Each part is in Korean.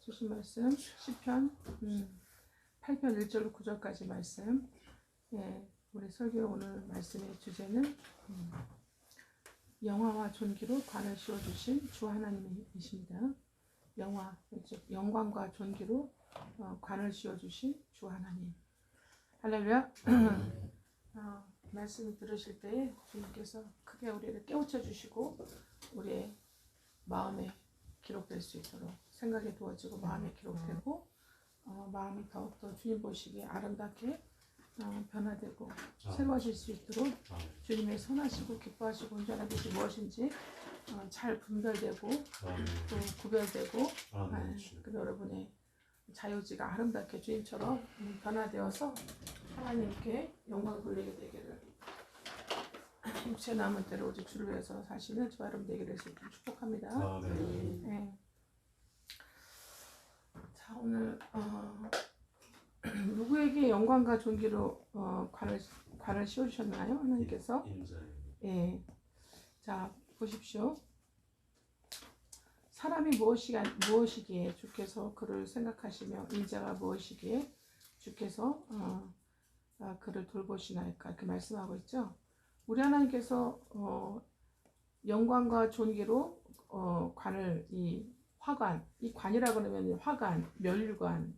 주신 말씀 시편 8편 1절로 9절까지 말씀. 예, 우리 설교 오늘 말씀의 주제는 영화와 존귀로 관을 씌워주신 주 하나님이십니다. 영광과 존귀로 관을 씌워주신 주 하나님. 할렐루야. 말씀을 들으실 때에 주님께서 크게 우리를 깨우쳐 주시고 우리의 마음에 기록될 수 있도록 생각에 두어지고 마음에 기록되고 마음이 더욱더 주님 보시기에 아름답게 변화되고 새로워질 수 있도록 주님의 선하시고 기뻐하시고 온전한 것이 무엇인지 잘 분별되고 또 구별되고 그리고 여러분의 자유지가 아름답게 주님처럼 변화되어서 하나님께 영광 돌리게 되기를 육체 남은 때로 오직 주를 위해서 사시는 저와 여러분 되기를 축복합니다. 네. 자, 오늘 누구에게 영광과 존귀로 관을 씌워주셨나요? 하나님께서? 예. 자, 보십시오. 사람이 무엇이기에 주께서 그를 생각하시며 인자가 무엇이기에 주께서 그를 돌보시나이까 이렇게 말씀하고 있죠. 우리 하나님께서 영광과 존귀로 관을 이 화관, 이 관이라 그러면 화관, 면류관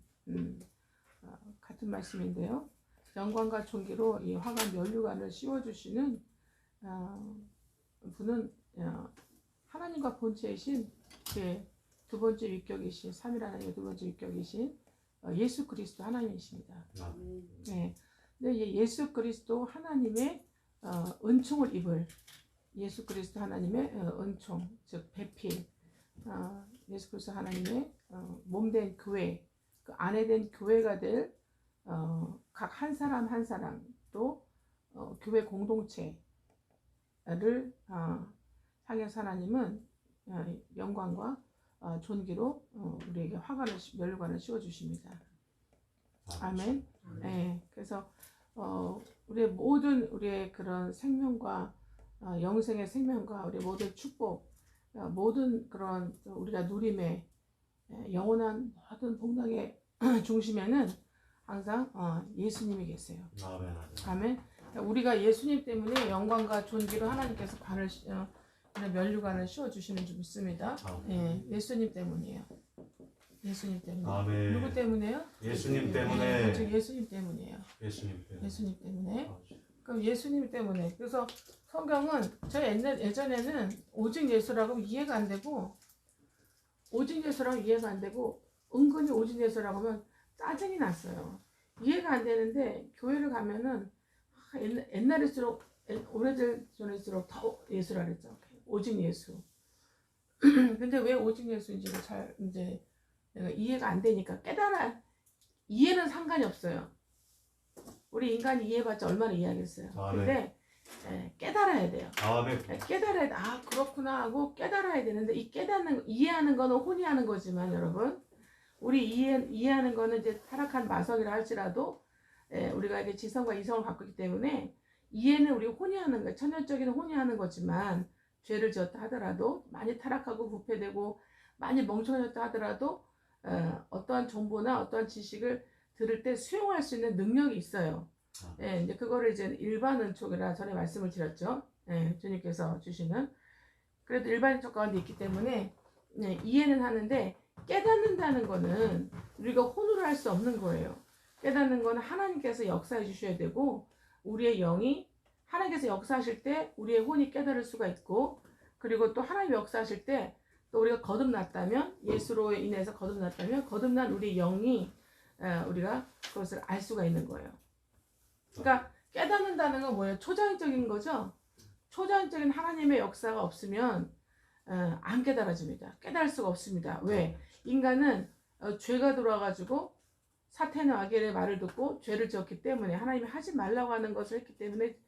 같은 말씀인데요. 영광과 존귀로 이 화관, 면류관을 씌워주시는 분은 하나님과 본체이신 두 번째 위격이신 삼일 하나님의 두 번째 위격이신 예수 그리스도 하나님이십니다. 네. 근데 예수 그리스도 하나님의 은총을 입을 예수 그리스도 하나님의 은총, 즉 배필, 예수 그리스도 하나님의 몸된 교회, 그 안에 된 교회가 될 각 한 사람 한 사람 또 교회 공동체를 향해서 하나님은 영광과 존귀로 우리에게 화관을 면류관을 씌워 주십니다. 아멘. 네, 그래서 우리의 그런 생명과 영생의 생명과 우리 모든 축복, 모든 그런 우리가 누림의 영원한 모든 복락의 중심에는 항상 예수님이 계세요. 아멘. 우리가 예수님 때문에 영광과 존귀로 하나님께서 관을 면류관을 씌워 주시는 줄 믿습니다. 예, 예수님 때문이에요. 예수님 때문에. 아멘. 누구 때문에요? 예수님 때문에. 그렇죠. 예수님 때문이에요. 예수님 때문에. 그럼 예수님 때문에. 그래서 성경은 저 예전에는 오직 예수라고 이해가 안 되고 은근히 오직 예수라고 하면 짜증이 났어요. 이해가 안 되는데 교회를 가면은 옛날일수록 오래전일수록 더 예수라 그랬죠. 오직 예수. 근데 왜 오직 예수인지를 잘 이제 내가 이해가 안 되니까 이해는 상관이 없어요. 우리 인간이 이해해봤자 얼마나 이해하겠어요. 근데 깨달아야 돼요. 깨달아야 돼. 아 그렇구나 하고 깨달아야 되는데 이해하는 거는 혼이하는 거지만 여러분 우리 이해하는 거는 이제 타락한 마성이라 할지라도 우리가 이게 지성과 이성을 갖고 있기 때문에 이해는 우리 혼이 하는 거예요. 천연적인 혼이 하는 거지만 죄를 지었다 하더라도 많이 타락하고 부패되고 많이 멍청해졌다 하더라도 어떠한 정보나 어떠한 지식을 들을 때 수용할 수 있는 능력이 있어요. 이제 그거를 이제 일반 은총이라 전에 말씀을 드렸죠. 주님께서 주시는. 그래도 일반 은총 가운데 있기 때문에 이해는 하는데 깨닫는다는 거는 우리가 혼으로 할 수 없는 거예요. 깨닫는 거는 하나님께서 역사해 주셔야 되고 우리의 영이 하나님께서 역사하실 때 우리의 혼이 깨달을 수가 있고 그리고 또 하나님 역사하실 때 또 우리가 거듭났다면 예수로 인해서 거듭난 우리 영이 우리가 그것을 알 수가 있는 거예요. 그러니까 깨닫는다는 건 뭐예요? 초자연적인 거죠. 초자연적인 하나님의 역사가 없으면 안 깨달아집니다. 깨달을 수가 없습니다. 왜? 인간은 죄가 들어와가지고 사탄의 아겔의 말을 듣고 죄를 지었기 때문에 하나님이 하지 말라고 하는 것을 했기 때문에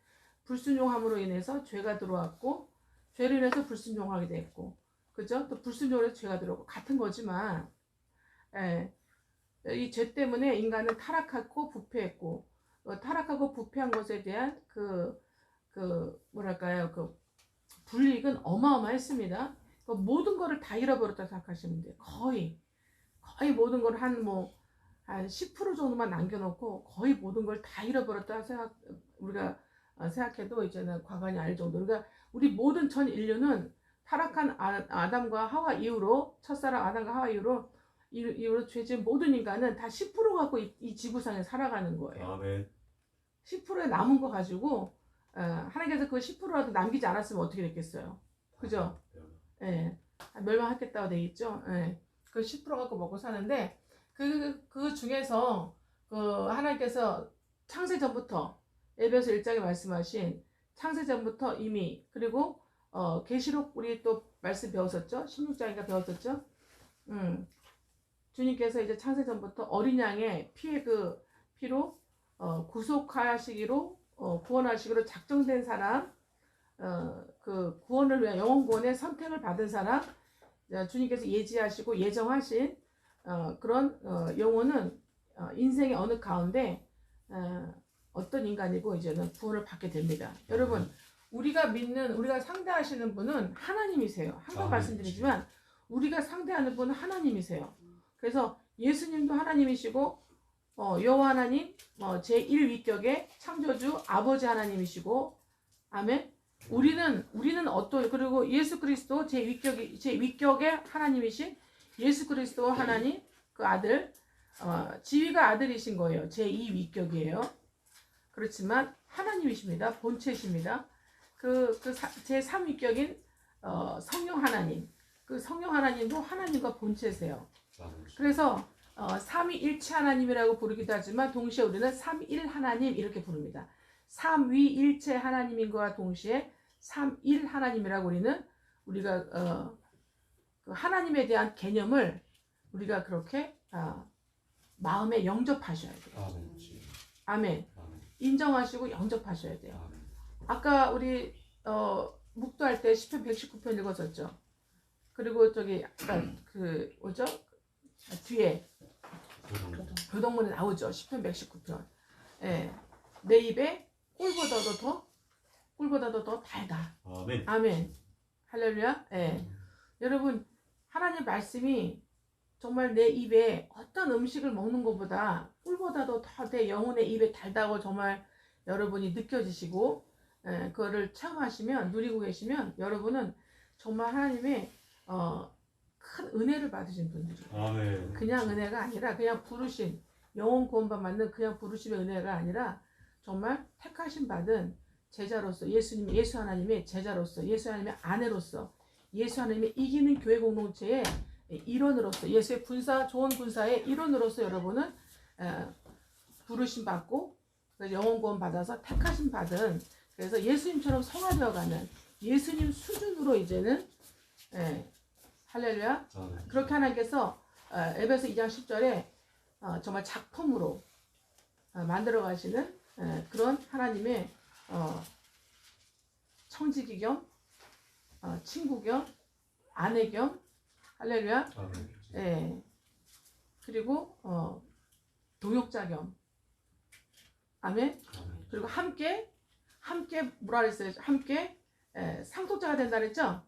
불순종함으로 인해서 죄가 들어왔고 죄를 인해서 불순종하게 됐고 그죠? 또 불순종으로 해서 죄가 들어오고 같은 거지만 이 죄 때문에 인간은 타락하고 부패했고 타락하고 부패한 것에 대한 그 불이익은 어마어마했습니다. 모든 거를 다 잃어버렸다 생각하시면 돼요. 거의 거의 모든 걸 한 10% 정도만 남겨놓고 거의 모든 걸 다 잃어버렸다 우리가 생각해도 이제는 과관이 아닐 정도. 그러니까 우리 모든 전 인류는 타락한 아담과 하와 이후로, 첫사랑 아담과 하와 이후로 죄진 모든 인간은 다 10% 갖고 이 지구상에 살아가는 거예요. 아멘. 10%에 남은 거 가지고 하나님께서 그 10%라도 남기지 않았으면 어떻게 됐겠어요? 그죠? 예. 멸망했겠다고 돼 있죠. 예. 그 10% 갖고 먹고 사는데 그 중에서 하나님께서 창세 전부터 에베소 1장에 말씀하신 창세 전부터 이미, 그리고 계시록 우리 또 말씀 배웠었죠. 16장인가 배웠었죠. 주님께서 이제 창세 전부터 어린 양의 피로 구속하시기로 구원하시기로 작정된 사람, 그 구원을 위한 영원 구원의 선택을 받은 사람, 주님께서 예지하시고 예정하신 그런 영혼은 인생의 어느 가운데 어떤 인간이고 이제는 구원을 받게 됩니다. 여러분, 우리가 상대하시는 분은 하나님이세요. 항상 말씀드리지만 우리가 상대하는 분은 하나님이세요. 그래서 예수님도 하나님이시고 여호와 하나님 제1위격의 창조주 아버지 하나님이시고, 아멘. 우리는 그리고 예수 그리스도 제 위격의 하나님이신 예수 그리스도 하나님 그 아들, 지위가 아들이신 거예요. 제2위격이에요. 그렇지만 하나님이십니다. 본체이십니다. 제3위격인 성령 하나님, 그 성령 하나님도 하나님과 본체세요. 그래서 삼위일체 하나님이라고 부르기도 하지만 동시에 우리는 삼일 하나님 이렇게 부릅니다. 삼위일체 하나님인과 동시에 삼일 하나님이라고 우리가 그 하나님에 대한 개념을 우리가 그렇게 마음에 영접하셔야 돼요. 아멘. 인정하시고 영접하셔야 돼요. 아까 우리 묵도할 때 시편 119편 읽었었죠. 그리고 저기 약간 뭐죠? 뒤에 교동문에 나오죠. 시편 119편. 예. 내 입에 꿀보다도 더 달다. 아멘. 아멘. 할렐루야. 예. 여러분, 하나님 말씀이 정말 내 입에 어떤 음식을 먹는 것보다 꿀보다도 더 내 영혼의 입에 달다고 정말 여러분이 느껴지시고, 그거를 체험하시면, 누리고 계시면 여러분은 정말 하나님의 큰 은혜를 받으신 분들이에요. 아멘. 그냥 은혜가 아니라 그냥 부르신, 영혼 구원받 맞는 그냥 부르심의 은혜가 아니라 정말 택하신 받은 제자로서, 예수 하나님의 제자로서, 예수 하나님의 아내로서, 예수 하나님의 이기는 교회 공동체의 일원으로서, 예수의 좋은 군사의 일원으로서 여러분은 부르심 받고 영혼 구원 받아서 택하심 받은, 그래서 예수님처럼 성화되어가는 예수님 수준으로 이제는 할렐루야. 그렇게 하나님께서 에베소 2장 10절에 정말 작품으로 만들어 가시는 그런 하나님의 청지기 겸 친구 겸 아내 겸, 할렐루야. 그리고 동역자 겸, 아멘. 그리고 함께 뭐라 그랬어요? 함께 상속자가 된다 그랬죠?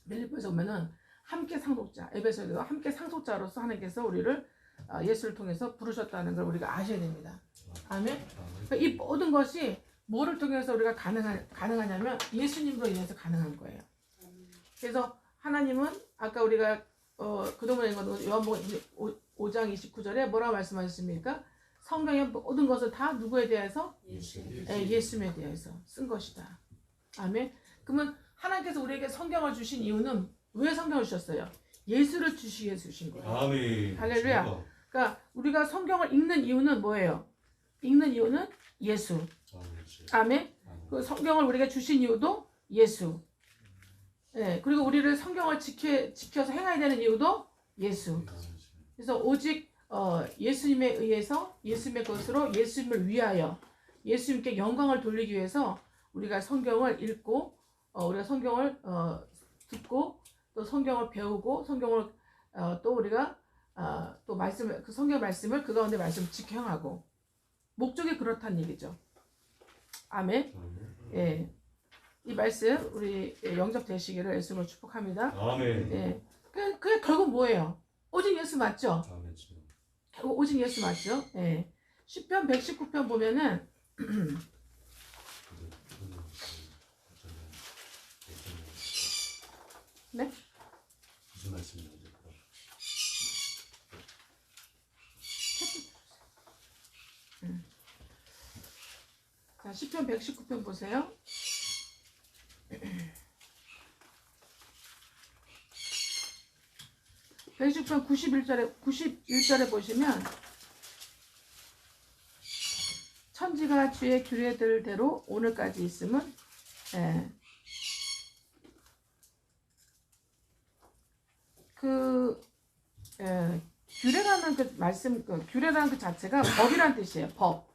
빌립보에서 보면은 함께 상속자, 에베소에도 함께 상속자로서 하나님께서 우리를 예수를 통해서 부르셨다는 걸 우리가 아셔야 됩니다. 아멘. 그러니까 이 모든 것이 뭐를 통해서 우리가 가능하냐면 예수님으로 인해서 가능한 거예요. 그래서 하나님은 아까 우리가 그동안에 읽은 요한복음 5장 29절에 뭐라고 말씀하셨습니까? 성경의 모든 것은 다 누구에 대해서? 예수님에 대해서 쓴 것이다. 아멘. 그러면 하나님께서 우리에게 성경을 주신 이유는 왜 성경을 주셨어요? 예수를 주시기 위해서 주신 거예요. 아멘. 할렐루야. 그러니까 우리가 성경을 읽는 이유는 뭐예요? 읽는 이유는 예수. 아멘. 그 성경을 우리에게 주신 이유도 예수. 그리고 우리를 성경을 지켜서 행해야 되는 이유도 예수. 그래서 오직 예수님에 의해서, 예수님의 것으로, 예수님을 위하여, 예수님께 영광을 돌리기 위해서 우리가 성경을 읽고, 우리가 성경을 듣고, 또 성경을 배우고, 성경을 또 우리가 또 그 성경 말씀을 그 가운데 말씀을 지켜 행하고, 목적이 그렇다는 얘기죠. 아멘. 예. 이 말씀 우리 영접 되시기를 예수님을 축복합니다. 아멘. 그게 결국 뭐예요? 오직 예수 맞죠? 아멘 주여. 오직 예수 맞죠? 예. 시편 119편 보면은 네? 무슨 말씀이죠? 자, 시편 119편 보세요. 119편 91절에 보시면 천지가 주의 규례들 대로 오늘까지 있음은 예. 규례라는 그 말씀, 규례라는 그 자체가 법이란 뜻이에요. 법.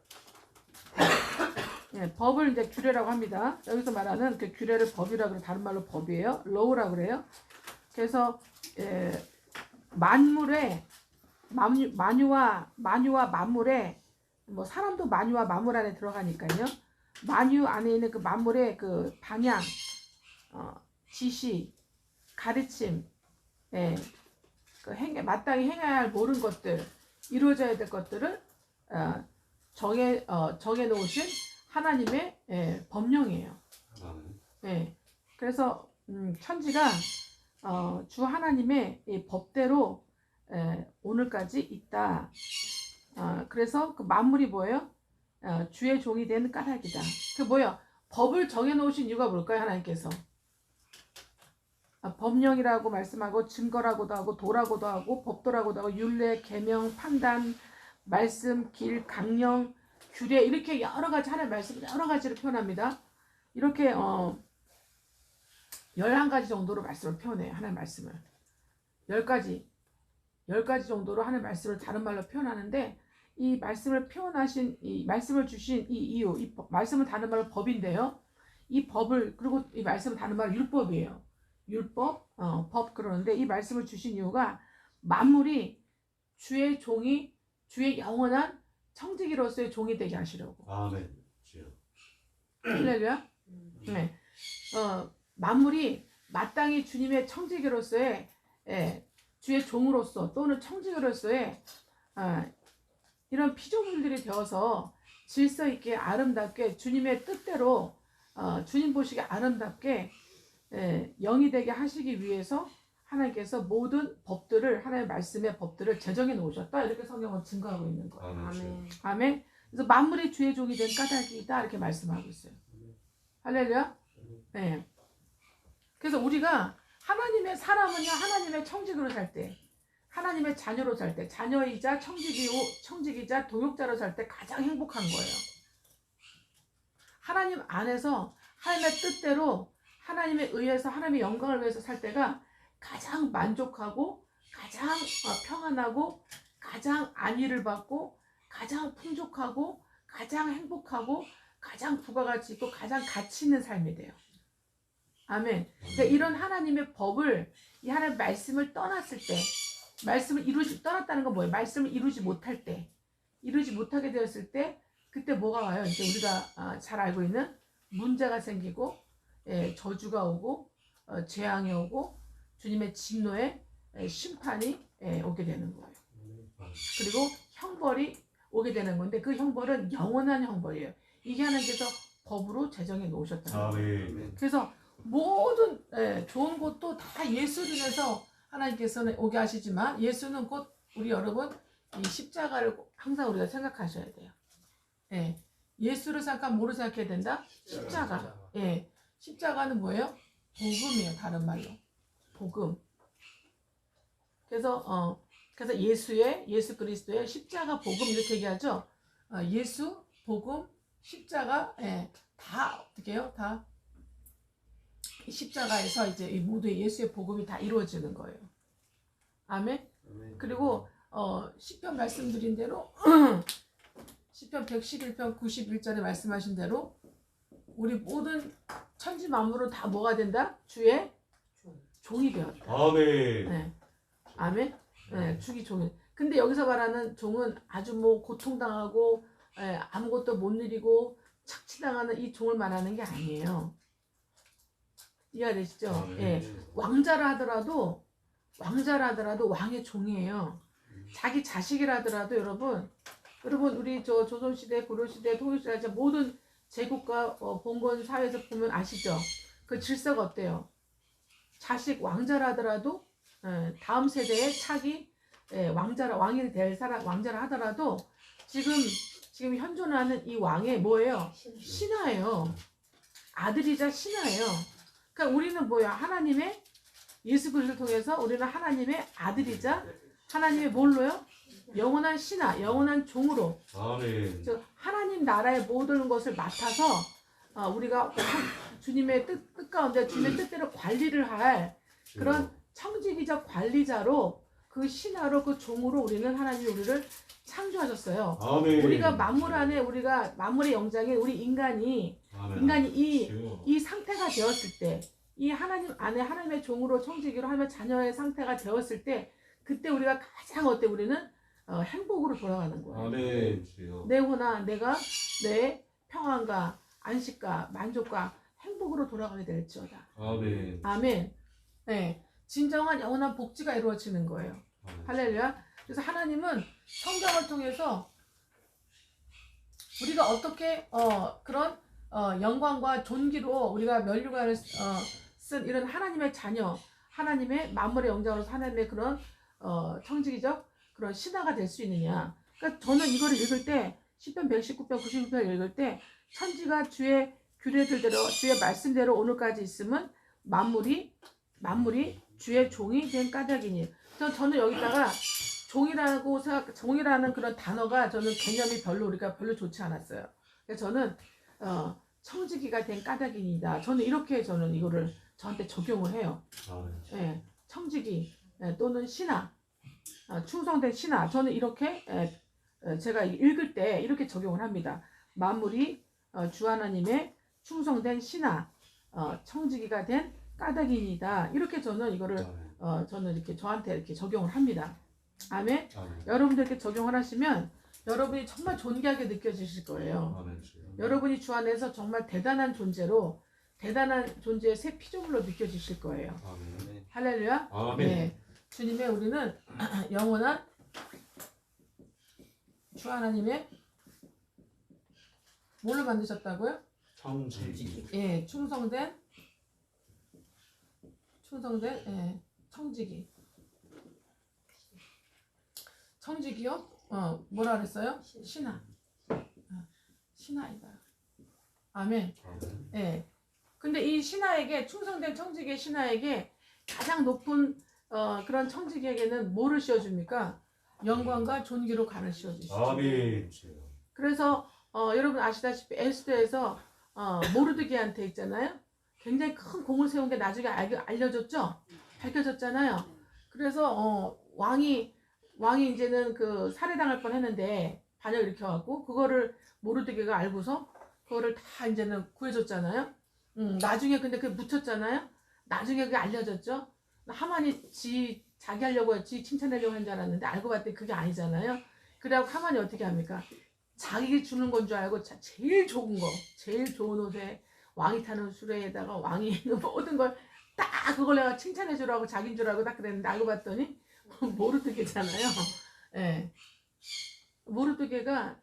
예, 법을 이제 규례라고 합니다. 여기서 말하는 그 규례를 법이라고 그래요. 다른 말로 법이에요. law라고 그래요. 그래서 만물의 만유와 만물에 뭐 사람도 만유와 만물 안에 들어가니까요. 만유 안에 있는 그 만물의 그 방향, 지시, 가르침, 예, 그 마땅히 행해야 할 모든 것들, 이루어져야 될 것들을 정해 놓으신 하나님의 법령이에요. 예, 그래서 천지가 주 하나님의 이 법대로 오늘까지 있다. 그래서 그 만물이 뭐예요? 주의 종이 된 까닭이다. 그 뭐예요? 법을 정해놓으신 이유가 뭘까요? 하나님께서 법령이라고 말씀하고 증거라고도 하고 도라고도 하고 법도라고도 하고 율례, 계명, 판단, 말씀, 길, 강령, 규례 이렇게 여러 가지 하나님의 말씀 여러 가지를 표현합니다. 이렇게 11가지 정도로 말씀을 표현해요. 하나님의 말씀을 10가지 정도로 하나님의 말씀을 다른 말로 표현하는데 이 말씀을 표현하신 이 말씀을 주신 이 이유, 이 말씀은 다른 말로 법인데요. 이 법을 그리고 이 말씀은 다른 말로 율법이에요. 율법, 법 그러는데 이 말씀을 주신 이유가 만물이 주의 종이 주의 영원한 청지기로서의 종이 되게 하시려고. 아멘. 주여. 할렐루야. 네. 만물이 마땅히 주님의 청지기로서의 주의 종으로서 또는 청지기로서의 이런 피조물들이 되어서 질서 있게 아름답게 주님의 뜻대로 주님 보시기에 아름답게 영이 되게 하시기 위해서 하나님께서 모든 법들을 하나님의 말씀의 법들을 제정해 놓으셨다. 이렇게 성경은 증거하고 있는 거예요. 아멘. 아멘. 그래서 만물의 주의 종이 된 까닭이다 이렇게 말씀하고 있어요. 할렐루야. 네. 그래서 우리가 하나님의 사람은요 하나님의 청직으로 살 때, 하나님의 자녀로 살 때, 자녀이자 청직이자 동역자로 살 때 가장 행복한 거예요. 하나님 안에서 하나님의 뜻대로 하나님에 의해서 하나님의 영광을 위해서 살 때가 가장 만족하고 가장 평안하고 가장 안위를 받고 가장 풍족하고 가장 행복하고 가장 부가가치 있고 가장 가치 있는 삶이 돼요. 아멘. 그러니까 이런 하나님의 법을 이 하나님의 말씀을 떠났을 때 말씀을 떠났다는 건 뭐예요? 말씀을 이루지 못할 때 이루지 못하게 되었을 때 그때 뭐가 와요? 이제 우리가 잘 알고 있는 문제가 생기고 저주가 오고 재앙이 오고 주님의 진노의 심판이 오게 되는 거예요. 그리고 형벌이 오게 되는 건데 그 형벌은 영원한 형벌이에요. 이게 하나님께서 법으로 제정해 놓으셨다는 거예요. 그래서 모든 좋은 것도 다 예수를 인해서 하나님께서는 오게 하시지만 예수는 곧 우리 여러분 이 십자가를 항상 우리가 생각하셔야 돼요. 예수를 생각하면 뭐를 생각해야 된다? 십자가. 십자가는 뭐예요? 복음이에요. 다른 말로 복음. 그래서 예수 그리스도의 십자가 복음 이렇게 얘기하죠. 예수 복음 십자가 다 어떻게 해요? 다 십자가에서 이제 이 모두의 예수의 복음이 다 이루어지는 거예요. 아멘. 그리고 시편 말씀드린 대로 시편 111편 91절에 말씀하신 대로 우리 모든 천지 만물은 다 뭐가 된다? 주의 종이 되었다. 아멘. 아멘. 주기 종이. 근데 여기서 말하는 종은 아주 뭐 고통당하고 아무것도 못 누리고 착취당하는 이 종을 말하는 게 아니에요. 이해가 되시죠? 왕자라 하더라도 왕자라더라도 왕의 종이에요. 자기 자식이라더라도 여러분 우리 저 조선시대, 고려시대, 통일시대 모든 제국과 봉건 사회에서 보면 아시죠? 그 질서가 어때요? 자식 왕자라더라도 다음 세대의 차기 왕이 될 사람 왕자라 하더라도 지금 현존하는 이 왕의 뭐예요? 신하예요. 아들이자 신하예요. 그러니까 우리는 뭐야? 하나님의 예수 그리스도를 통해서 우리는 하나님의 아들이자 하나님의 뭘로요? 영원한 신하, 영원한 종으로 아멘. 즉 하나님 나라의 모든 것을 맡아서 우리가 주님의 뜻 가운데 주님의 뜻대로 관리를 할 그런 청지기적 관리자로 그 신하로 그 종으로 우리는 하나님이 우리를 창조하셨어요. 아멘. 우리가 만물 안에 우리가 만물의 영장인 우리 인간이 이 상태가 되었을 때 이 하나님 안에 하나님의 종으로 청지기로 하며 자녀의 상태가 되었을 때 그때 우리가 가장 우리는 행복으로 돌아가는 거예요. 아멘. 내 혼아 내가 내 평안과 안식과 만족과 행복으로 돌아가게 될지어다. 아멘. 아멘. 네, 진정한 영원한 복지가 이루어지는 거예요. 할렐루야. 그래서 하나님은 성경을 통해서 우리가 어떻게 그런 영광과 존귀로 우리가 면류관을 쓴 이런 하나님의 자녀, 하나님의 만물의 영장으로서 하나님의 그런 청지기적 그런 신하가 될 수 있느냐. 그러니까 저는 이거를 읽을 때 10편 119편 96편 읽을 때 천지가 주의 규례들대로 주의 말씀대로 오늘까지 있으면 만물이 주의 종이 된 까닭이니. 저는 여기다가 종이라는 그런 단어가 저는 개념이 우리가 별로 좋지 않았어요. 그래서 저는 청지기가 된 까닭이니다. 저는 이렇게 저는 이거를 저한테 적용을 해요. 예, 청지기 또는 신하, 충성된 신하. 저는 이렇게 제가 읽을 때 이렇게 적용을 합니다. 만물이 주 하나님의 충성된 신하, 청지기가 된 까닭이니다. 이렇게 저는 이거를 저는 이렇게 저한테 이렇게 적용을 합니다. 아멘. 여러분들 이렇게 적용을 하시면 여러분이 정말 존귀하게 느껴지실 거예요. 여러분이 주 안에서 정말 대단한 존재의 새 피조물로 느껴지실 거예요. 할렐루야. 아멘. 네, 주님의 우리는 영원한 주 하나님의 뭘로 만드셨다고요? 청지기. 예, 충성된 청지기. 청지기요? 뭐라 그랬어요? 신하. 신하이다. 아멘. 예. 근데 이 신하에게 충성된 청지기의 신하에게 가장 높은 그런 청지기에게는 뭐를 씌워줍니까? 영광과 존귀로 간을 씌워주시죠. 아멘. 그래서 여러분 아시다시피 에스더에서 모르드게한테 있잖아요. 굉장히 큰 공을 세운 게 나중에 알려졌죠. 밝혀졌잖아요. 그래서 왕이 이제는 그 살해당할 뻔했는데 반역을 일으켜갖고 그거를 모르드게가 알고서 그거를 다 이제는 구해줬잖아요. 나중에 근데 그게 묻혔잖아요. 나중에 그게 알려졌죠. 하만이 자기 하려고 칭찬하려고 한 줄 알았는데 알고 봤더니 그게 아니잖아요. 그래갖고 하만이 어떻게 합니까? 자기 주는 건 줄 알고 제일 좋은 거, 제일 좋은 옷에 왕이 타는 수레에다가 왕이 모든 걸 딱 그걸 내가 칭찬해 주라고 자기인 줄 알고 딱 그랬는데 알고 봤더니 모르드게잖아요. 예. 모르드게가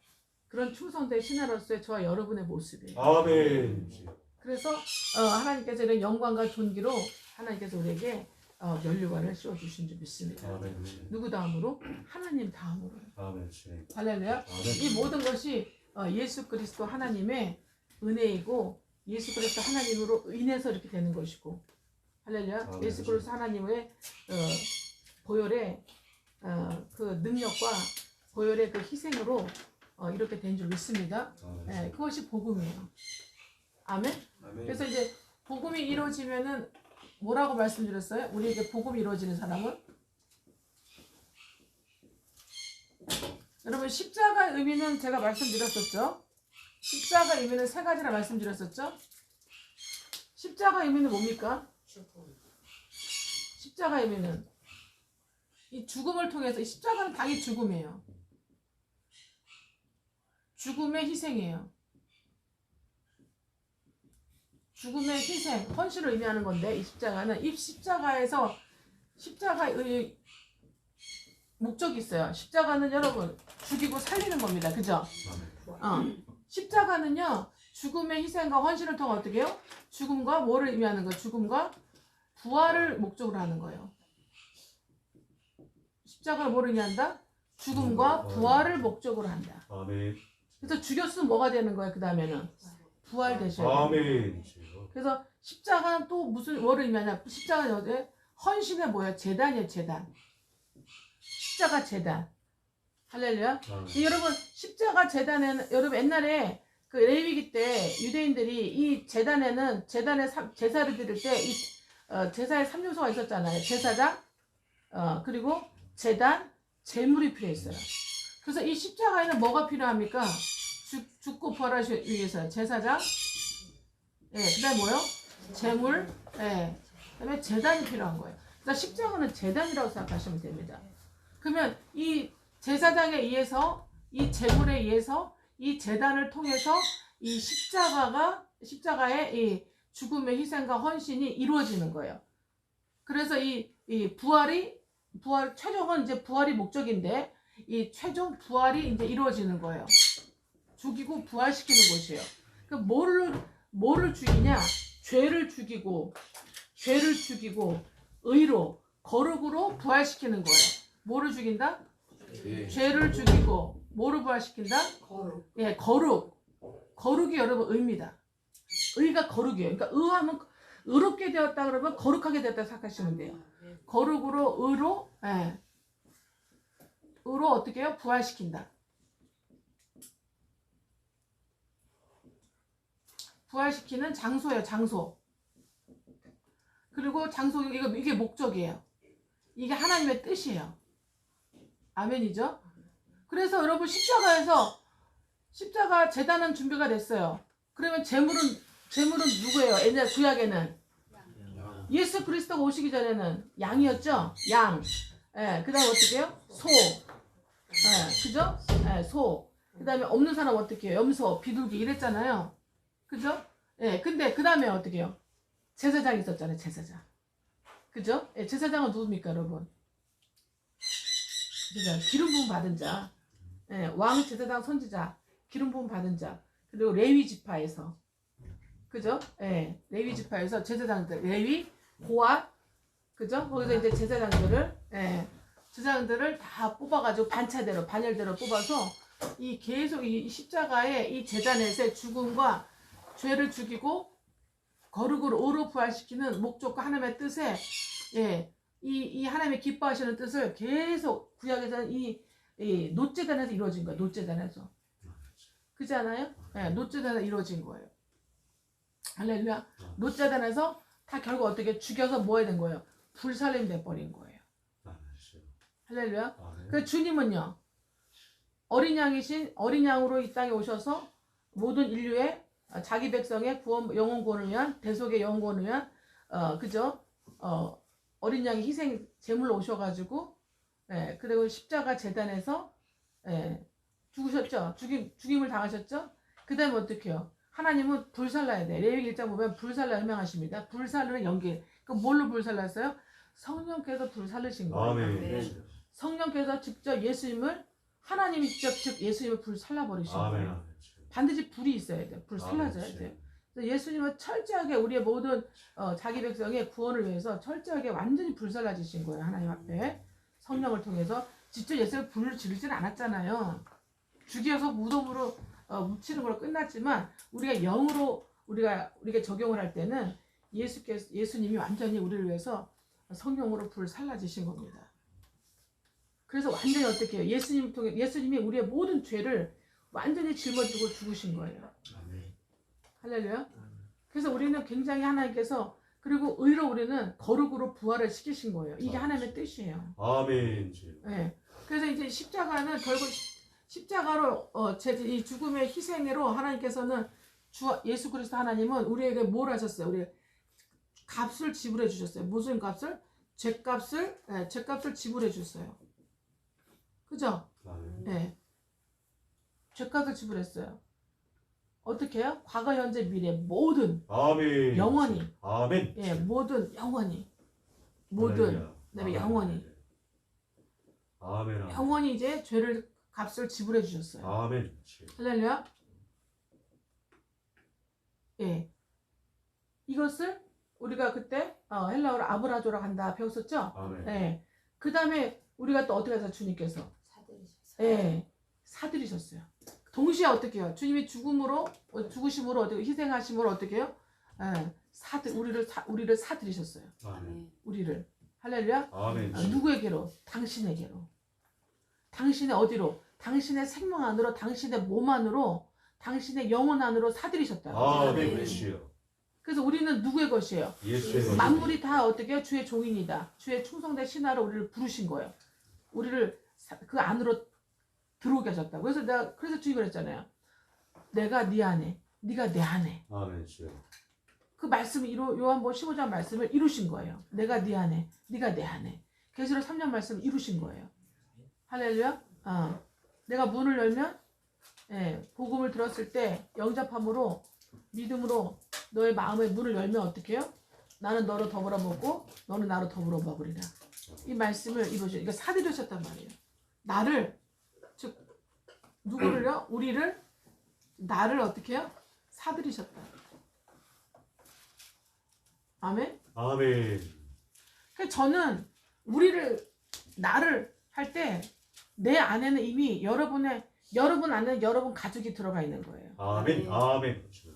그런 충성된 신하로서의 저와 여러분의 모습이에요. 아멘. 그래서 하나님께서 이런 영광과 존귀로 하나님께서 우리에게 면류관을 씌워주신 줄 믿습니다. 아멘. 누구 다음으로? 하나님 다음으로. 아멘. 할렐루야. 이 모든 것이 예수 그리스도 하나님의 은혜이고 예수 그리스도 하나님으로 인해서 이렇게 되는 것이고 할렐루야. 아멘. 예수 그리스도 하나님의 보혈의 그 능력과 보혈의 그 희생으로 이렇게 된 줄 믿습니다. 네, 그것이 복음이에요. 아멘. 그래서 이제 복음이 이루어지면은 뭐라고 말씀드렸어요? 우리에게 복음이 이루어지는 사람은 여러분 십자가의 의미는 제가 말씀드렸었죠. 십자가의 의미는 세 가지라 말씀드렸었죠. 십자가의 의미는 뭡니까? 십자가의 의미는 이 죽음을 통해서 이 십자가는 당연히 죽음이에요. 죽음의 희생이에요. 죽음의 희생, 헌신을 의미하는 건데 이 십자가는 이 십자가에서 십자가의 목적이 있어요. 십자가는 여러분 죽이고 살리는 겁니다. 그죠? 십자가는요 죽음의 희생과 헌신을 통해 어떻게 해요? 죽음과 뭐를 의미하는 거예요? 죽음과 부활을 목적으로 하는 거예요. 십자가를 뭐를 의미한다? 죽음과 부활을 목적으로 한다. 아멘. 그래서 죽였으면 뭐가 되는 거예요? 그 다음에는 부활되셔야 돼요. 아멘. 그래서 십자가는 또 무슨 뭐를 의미하냐? 십자가는 어디? 헌신의 뭐야? 제단이에요. 제단. 십자가 제단. 할렐루야. 여러분 십자가 제단에는 여러분 옛날에 그 레위기 때 유대인들이 이 제단에는 제단에 제사를 드릴 때 이 제사에 3요소가 있었잖아요. 제사장, 그리고 제단, 제물이 필요했어요. 그래서 이 십자가에는 뭐가 필요합니까? 죽고 부활하기 위해서 제사장, 예, 그다음에 뭐요? 제물, 예, 그다음에 제단이 필요한 거예요. 그래서 십자가는 제단이라고 생각하시면 됩니다. 그러면 이 제사장에 의해서, 이 제물에 의해서, 이 제단을 통해서 이 십자가의 이 죽음의 희생과 헌신이 이루어지는 거예요. 그래서 이 최종은 이제 부활이 목적인데, 이 최종 부활이 이제 이루어지는 거예요. 죽이고 부활시키는 것이에요. 그 뭐를 죽이냐? 죄를 죽이고, 의로, 거룩으로 부활시키는 거예요. 뭐를 죽인다? 죄를 죽이고, 뭐를 부활시킨다? 거룩. 예, 거룩. 거룩이 여러분 의입니다. 의가 거룩이에요. 그러니까 의하면 의롭게 되었다 그러면 거룩하게 되었다 생각하시면 돼요. 거룩으로, 의로, 예. 의로 어떻게 해요? 부활시킨다. 부활시키는 장소예요, 장소. 그리고 장소, 이게 목적이에요. 이게 하나님의 뜻이에요. 아멘이죠? 그래서 여러분 십자가 재단은 준비가 됐어요. 그러면 제물은 누구예요? 옛날 구약에는 예수 그리스도가 오시기 전에는 양이었죠? 양. 예, 그 다음에 어떻게 해요? 소. 예, 그죠? 예, 소. 그 다음에 없는 사람 어떻게 해요? 염소, 비둘기 이랬잖아요. 그죠? 예, 근데 그 다음에 어떻게 해요? 제사장이 있었잖아요, 제사장. 그죠? 예, 제사장은 누굽니까, 여러분? 제사장, 기름 부음 받은 자. 예, 왕, 제사장, 선지자, 기름 부음 받은 자. 그리고 레위 지파에서. 그죠? 예, 레위 지파에서 제사장들, 레위, 고앗, 그죠? 거기서 이제 제사장들을 다 뽑아가지고 반열대로 뽑아서 계속 이 십자가의 이 제단에서의 죽음과 죄를 죽이고 거룩으로 오로 부활시키는 목적과 하나님의 뜻에, 예, 이 하나님의 기뻐하시는 뜻을 계속 구약에서는 이 놋제단에서 이루어진 거예요. 놋제단에서. 그렇지 않아요? 예, 놋제단에서 이루어진 거예요. 할렐루야. 놋제단에서 다 결국 어떻게 죽여서 뭐 해야 된 거예요? 불살림 돼버린 거예요. 할렐루야. 그 주님은요, 어린 양으로 이 땅에 오셔서 모든 인류의 자기 백성의 영혼 구원을 위한, 대속의 영혼 구원을 위한, 그죠? 어린 양이 희생 제물로 오셔가지고, 예, 그리고 십자가 재단에서, 예, 죽으셨죠? 죽임을 당하셨죠? 그 다음에 어떻게 해요? 하나님은 불살라야 돼. 레위기 1장 보면 불살라 설명하십니다. 불살르는 연기. 그 뭘로 불살랐어요? 성령께서 불살르신 거예요. 아멘. 성령께서 직접 하나님이 직접 예수님을 불살라버리신 거예요. 아멘. 반드시 불이 있어야 돼요. 불 살라져야 돼요. 그래서 예수님은 철저하게 우리의 모든 자기 백성의 구원을 위해서 철저하게 완전히 불살라지신 거예요. 하나님 앞에 성령을 통해서. 직접 예수를 불을 지르지는 않았잖아요. 죽여서 무덤으로 묻히는 걸로 끝났지만, 우리가 영으로 우리가 적용을 할 때는 예수님이 완전히 우리를 위해서 성령으로 불 살라지신 겁니다. 그래서 완전히 어떻게 해요? 예수님이 우리의 모든 죄를 완전히 짊어지고 죽으신 거예요. 할렐루야. 그래서 우리는 굉장히 하나님께서, 그리고 의로 우리는 거룩으로 부활을 시키신 거예요. 이게 하나님의 뜻이에요. 아멘. 네. 그래서 이제 십자가는 결국 십자가로 이 죽음의 희생으로 하나님께서는 예수 그리스도 하나님은 우리에게 뭘 하셨어요? 우리 값을 지불해 주셨어요. 무슨 값을? 죄값을 지불해 주셨어요. 그죠? 네. 죄값을 지불했어요. 어떻게 해요? 과거, 현재, 미래 모든 아멘. 영원히. 아멘. 예, 모든 영원히. 모든 그다음에 영원히. 아멘. 아멘. 영원히 이제 죄를 값을 지불해 주셨어요. 아멘. 할렐루야. 예. 이것을 우리가 그때 헬라어로 아브라조라고 한다 배웠었죠? 아멘. 예. 그 다음에 우리가 또 어떻게 해서 주님께서 예. 사들이셨어요. 동시에 어떻게 해요? 주님이 죽으심으로 어떻게 희생하심으로 어떻게 해요? 예. 우리를 사들이셨어요. 아멘. 우리를. 할렐루야. 아멘. 누구에게로? 당신에게로. 당신의 어디로? 당신의 생명 안으로, 당신의 몸 안으로, 당신의 영혼 안으로 사들이셨다. 아멘. 주여. 그래서 우리는 누구의 것이에요? 예수의 것입니다. 만물이 다 어떻게 해요? 주의 종인이다. 주의 충성된 신하로 우리를 부르신 거예요. 우리를 그 안으로 들어오게 하셨다. 그래서 주님이 그랬잖아요. 내가 네 안에, 네가 내 안에. 아멘. 주여. 그 말씀을 요한복음 15장 말씀을 이루신 거예요. 내가 네 안에, 네가 내 안에. 계시록 3장 말씀을 이루신 거예요. 할렐루야. 내가 문을 열면 복음을 들었을 때 영접함으로 믿음으로 너의 마음의 문을 열면 어떻게 해요? 나는 너로 더불어 먹고 너는 나로 더불어 먹으리라. 이 말씀을 이루셨어요. 그러니까 사들이셨단 말이에요. 나를, 즉 누구를요? 우리를, 나를 어떻게 해요? 사들이셨다. 아멘. 아멘. 그러니까 저는 나를 할 때 내 안에는 이미 여러분 안에 여러분 가족이 들어가 있는 거예요. 아멘. 아멘. 주여.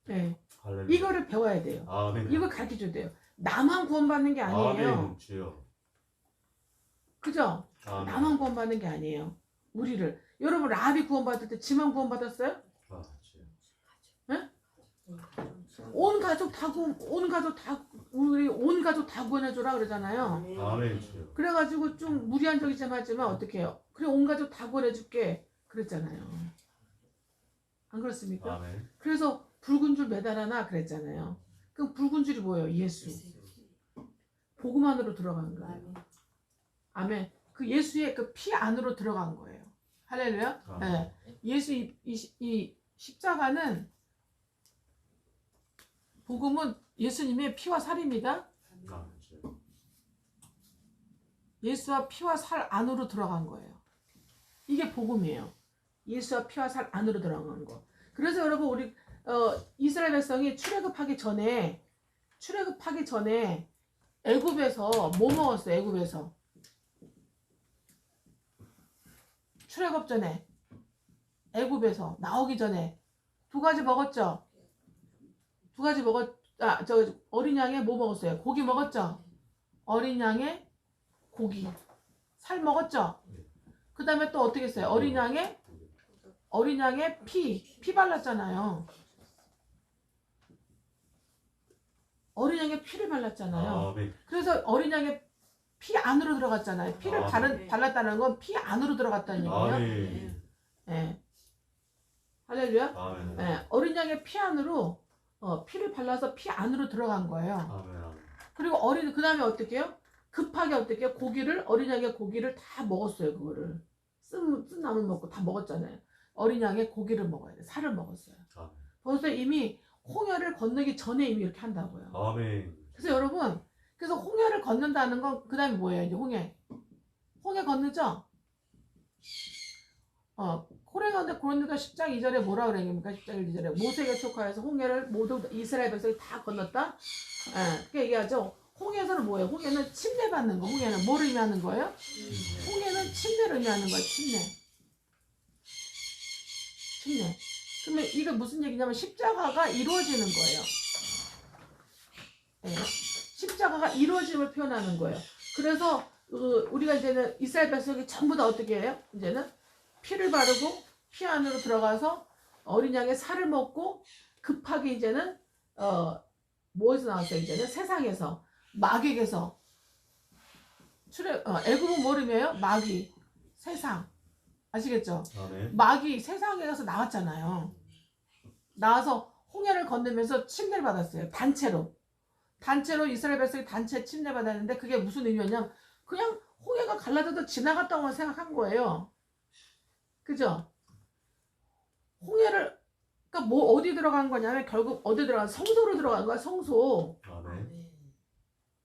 네. 할렐루야. 이거를 배워야 돼요. 아멘. 이걸 가르쳐 줘야 돼요. 나만 구원받는 게 아니에요. 아멘. 주여. 그죠? 아멘. 나만 구원받는 게 아니에요. 우리를. 여러분 라합이 구원받을 때 지만 구원받았어요? 아, 주여. 온 가족 다 우리 온 가족 다 구원해줘라 그러잖아요. 아멘. 주여. 그래가지고 좀 무리한 적이 좀 하지만 어떻게 해요? 그래 온 가족 다 구원해줄게 그랬잖아요. 안 그렇습니까? 아멘. 그래서 붉은 줄 매달아나 그랬잖아요. 그럼 붉은 줄이 뭐예요? 예수. 복음 안으로 들어간 거예요. 아멘. 그 예수의 그 피 안으로 들어간 거예요. 할렐루야. 아멘. 네. 예수 이 십자가는 복음은 예수님의 피와 살입니다. 아멘. 주여. 예수와 피와 살 안으로 들어간 거예요. 이게 복음이에요. 예수와 피와 살 안으로 들어간 거. 그래서 여러분 우리 이스라엘 백성이 출애굽하기 전에 애굽에서 뭐 먹었어요? 애굽에서 출애굽 전에 애굽에서 나오기 전에 두 가지 먹었죠. 어린 양에 뭐 먹었어요? 고기 먹었죠. 어린 양에 고기, 살 먹었죠. 그 다음에 또 어떻게 했어요? 어린 양에 피 발랐잖아요. 어린 양에 피를 발랐잖아요. 아멘. 그래서 어린 양에 피 안으로 들어갔잖아요. 피를 아멘. 발랐다는 건 피 안으로 들어갔다는 얘기예요. 아멘. 예. 할렐루야. 아멘. 예. 어린 양의 피 안으로 피를 발라서 피 안으로 들어간 거예요. 아멘. 아멘. 그리고 그 다음에 어떻게 해요? 급하게 어떻게 해요? 어린 양의 고기를 다 먹었어요. 그거를 쓴 나물 먹고 다 먹었잖아요. 어린 양의 고기를 먹어야 돼. 살을 먹었어요. 아멘. 벌써 이미 홍해를 건너기 전에 이미 이렇게 한다고요. 아멘. 그래서 여러분, 그래서 홍해를 건넌다는 건 그 다음에 뭐예요? 이제 홍해 건너죠? 고린도서 10장 2절에 뭐라 그랬습니까? 10장 2절에 모세에게 촉하여서 홍해를 모두 이스라엘 백성이 다 건넜다. 그렇게 얘기하죠. 홍해에서는 뭐예요? 홍해는 침례받는 거. 홍해는 뭘 의미하는 거예요? 홍해는 침례를 의미하는 거예요. 침례. 그러면 이게 무슨 얘기냐면 십자가가 이루어지는 거예요. 네. 십자가가 이루어짐을 표현하는 거예요. 그래서 우리가 이제는 이스라엘 백성이 전부 다 어떻게 해요? 이제는 피를 바르고 피 안으로 들어가서 어린 양의 살을 먹고 급하게 이제는 뭐에서 나왔어요? 이제는 세상에서 마귀에게서 애굽은 뭘 의미해요? 마귀, 세상. 아시겠죠? 아멘. 마귀 세상에 가서 나왔잖아요. 나와서 홍해를 건너면서 침례를 받았어요. 단체로 이스라엘 백성이 단체 침례 받았는데 그게 무슨 의미였냐면 그냥 홍해가 갈라져도 지나갔다고 생각한 거예요. 그죠? 홍해를 그러니까 어디 들어간 거냐면 결국 어디 들어간 성소로 들어간 거야. 성소. 아멘.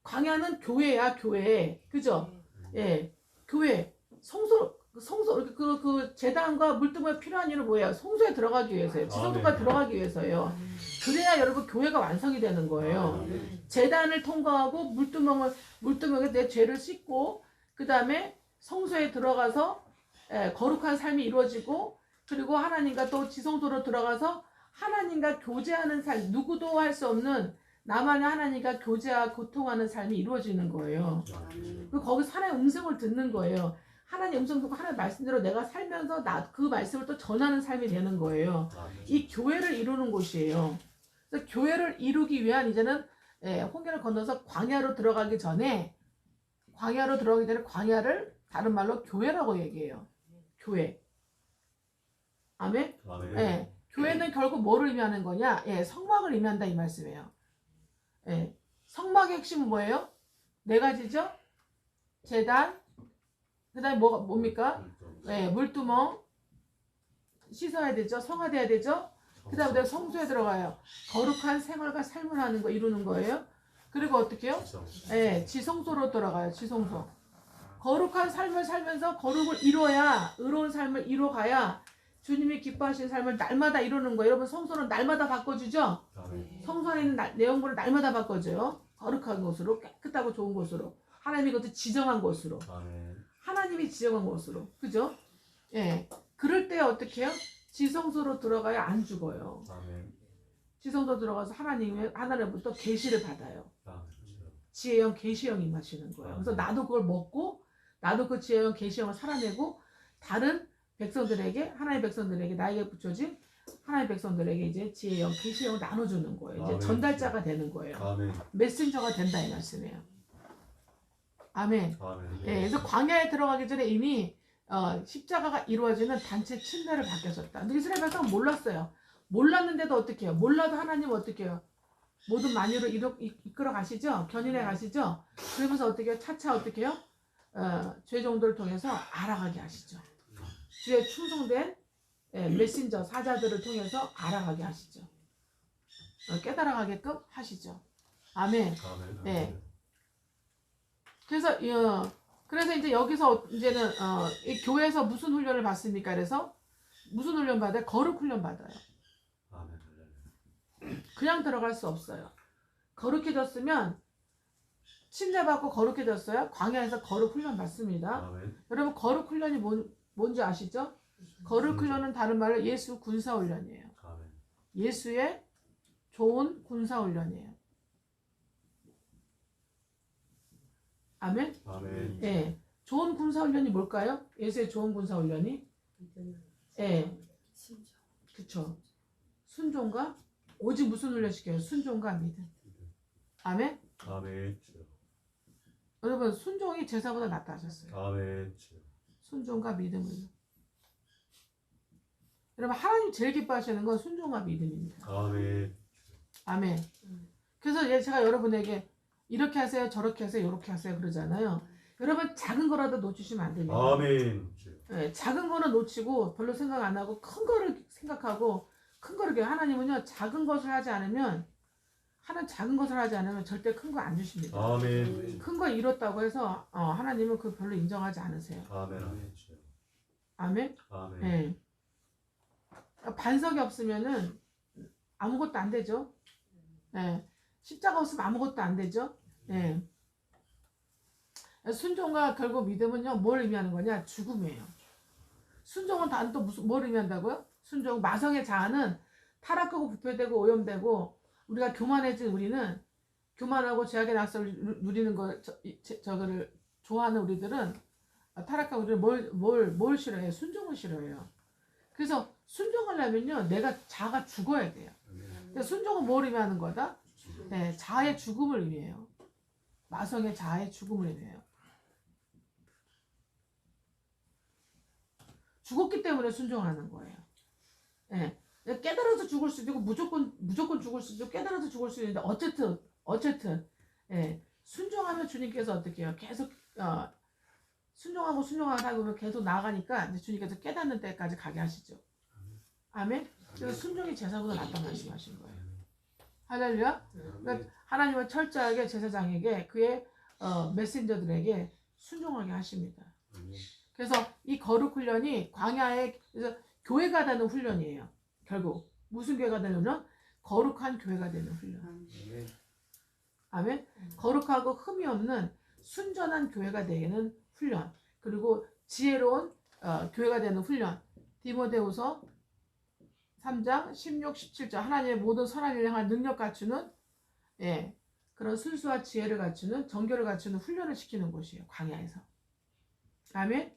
광야는 교회야, 교회. 그죠? 예. 교회. 성소 그 제단과 물두멍이 필요한 이유는 뭐예요? 성소에 들어가기 위해서예요. 지성소까지 들어가기 위해서예요. 그래야 여러분 교회가 완성이 되는 거예요. 제단을 통과하고 물두멍에 내 죄를 씻고 그다음에 성소에 들어가서 거룩한 삶이 이루어지고 그리고 하나님과 또 지성소로 들어가서 하나님과 교제하는 삶, 누구도 할 수 없는 나만의 하나님과 교제하고 고통하는 삶이 이루어지는 거예요. 그리고 거기서 하나님의 음성을 듣는 거예요. 하나님 음성 듣고 하나님 말씀대로 내가 살면서 그 말씀을 또 전하는 삶이 되는 거예요. 이 교회를 이루는 곳이에요. 그래서 교회를 이루기 위한 이제는 홍해를 건너서 광야로 들어가기 전에 광야를 다른 말로 교회라고 얘기해요. 교회. 아멘? 예. 교회는 결국 뭐를 의미하는 거냐? 성막을 의미한다 이 말씀이에요. 성막의 핵심은 뭐예요? 네 가지죠? 제단, 그 다음에 뭡니까? 물두멍, 씻어야 되죠? 성화돼야 되죠? 그 다음에 내가 성소에 들어가요. 거룩한 생활과 삶을 하는 거, 이루는 거예요. 그리고 어떻게 해요? 지성소로 들어가요. 지성소. 거룩한 삶을 살면서 거룩을 이뤄야, 의로운 삶을 이뤄가야 주님이 기뻐하시는 삶을 날마다 이루는 거예요. 여러분 성소는 날마다 바꿔주죠? 성소 안에 있는 내용물을 날마다 바꿔줘요. 거룩한 곳으로, 깨끗하고 좋은 곳으로. 하나님이 그것도 지정한 곳으로. 하나님이 지정한 곳으로. 그죠? 그럴 때 어떻게 해요? 지성소로 들어가야 안 죽어요. 지성소 들어가서 하나님부터 계시를 받아요. 지혜영, 계시영이 임하시는 거예요. 그래서 나도 그걸 먹고 나도 그 지혜영, 계시영을 살아내고 다른 백성들에게, 하나님의 백성들에게, 나에게 붙여진 하나님의 백성들에게 이제 지혜영, 계시영을 나눠주는 거예요. 이제 전달자가 되는 거예요. 메신저가 된다 이 말씀이에요. 아멘. 그래서 광야에 들어가기 전에 이미 십자가가 이루어지는 단체 침례를 받겠었다. 근데 이스라엘 백성은 몰랐어요. 몰랐는데도 어떻게 해요? 몰라도 하나님은 어떻게 해요? 모든 만유를 이끌어 가시죠? 견인해 가시죠? 그러면서 어떻게 해요? 차차 어떻게 해요? 죄 정도를 통해서 알아가게 하시죠. 주의 충성된 메신저 사자들을 통해서 알아가게 하시죠. 깨달아가게끔 하시죠. 아멘. 네. 그래서 이제 여기서 이제는 이 교회에서 무슨 훈련을 받습니까? 그래서 무슨 훈련 받아요? 거룩 훈련 받아요. 그냥 들어갈 수 없어요. 거룩해졌으면 침례받고 거룩해졌어요. 광야에서 거룩 훈련 받습니다. 여러분 거룩 훈련이 뭔지 아시죠? 거룩 훈련은 다른 말로 예수 군사 훈련이에요. 예수의 좋은 군사 훈련이에요. 아멘? 예. 좋은 군사 훈련이 뭘까요? 예수의 좋은 군사 훈련이? 그쵸. 순종과 오직 무슨 훈련 시켜요? 순종과 믿음. 아멘? 여러분 순종이 제사보다 낫다 하셨어요. 순종과 믿음을. 여러분 하나님 제일 기뻐하시는 건 순종과 믿음입니다. 아멘. 그래서 제가 여러분에게 이렇게 하세요, 저렇게 하세요, 이렇게 하세요 그러잖아요. 여러분 작은 거라도 놓치시면 안 됩니다. 작은 거는 놓치고 별로 생각 안 하고 큰 거를 생각하고 큰 거를 하나님은요 작은 것을 하지 않으면 절대 큰 거 안 주십니다. 큰 거 이뤘다고 해서 하나님은 그 별로 인정하지 않으세요. 아멘. 네. 반석이 없으면은 아무것도 안 되죠. 네. 십자가 없으면 아무것도 안 되죠. 네. 순종과 결국 믿음은요 뭘 의미하는 거냐? 죽음이에요. 순종은 단 또 뭘 의미한다고요? 순종 마성의 자아는 타락하고 부패되고 오염되고 우리가 교만해진 우리는 교만하고 죄악의 낙서를 누리는 저거를 좋아하는 우리들은 타락한 우리는 뭘 싫어해요? 순종을 싫어해요. 그래서 순종하려면요 내가 자아가 죽어야 돼요. 그러니까 순종은 뭘 의미하는 거다? 네, 자아의 죽음을 의미해요. 마성의 자아의 죽음을 의미해요. 죽었기 때문에 순종하는 거예요. 네. 깨달아서 죽을 수도 있고 무조건 죽을 수도 있고 깨달아서 죽을 수도 있는데 어쨌든 순종하면 주님께서 어떻게 해요? 계속 순종하다 보면 계속 나아가니까 이제 주님께서 깨닫는 때까지 가게 하시죠. 아멘. 그래서 순종이 제사보다 낫다 말씀하신 거예요. 할렐루야. 그러니까 하나님은 철저하게 제사장에게 그의 메신저들에게 순종하게 하십니다. 아멘. 그래서 이 거룩 훈련이 광야에 그래서 교회가 되는 훈련이에요. 결국 무슨 교회가 되는 훈련? 거룩한 교회가 되는 훈련. 아멘. 아멘. 거룩하고 흠이 없는 순전한 교회가 되는 훈련. 그리고 지혜로운 교회가 되는 훈련. 디모데후서 3장 16, 17절 하나님의 모든 선한 일을 향한 능력 갖추는 그런 순수와 지혜를 갖추는 정결을 갖추는 훈련을 시키는 곳이에요. 광야에서. 아멘.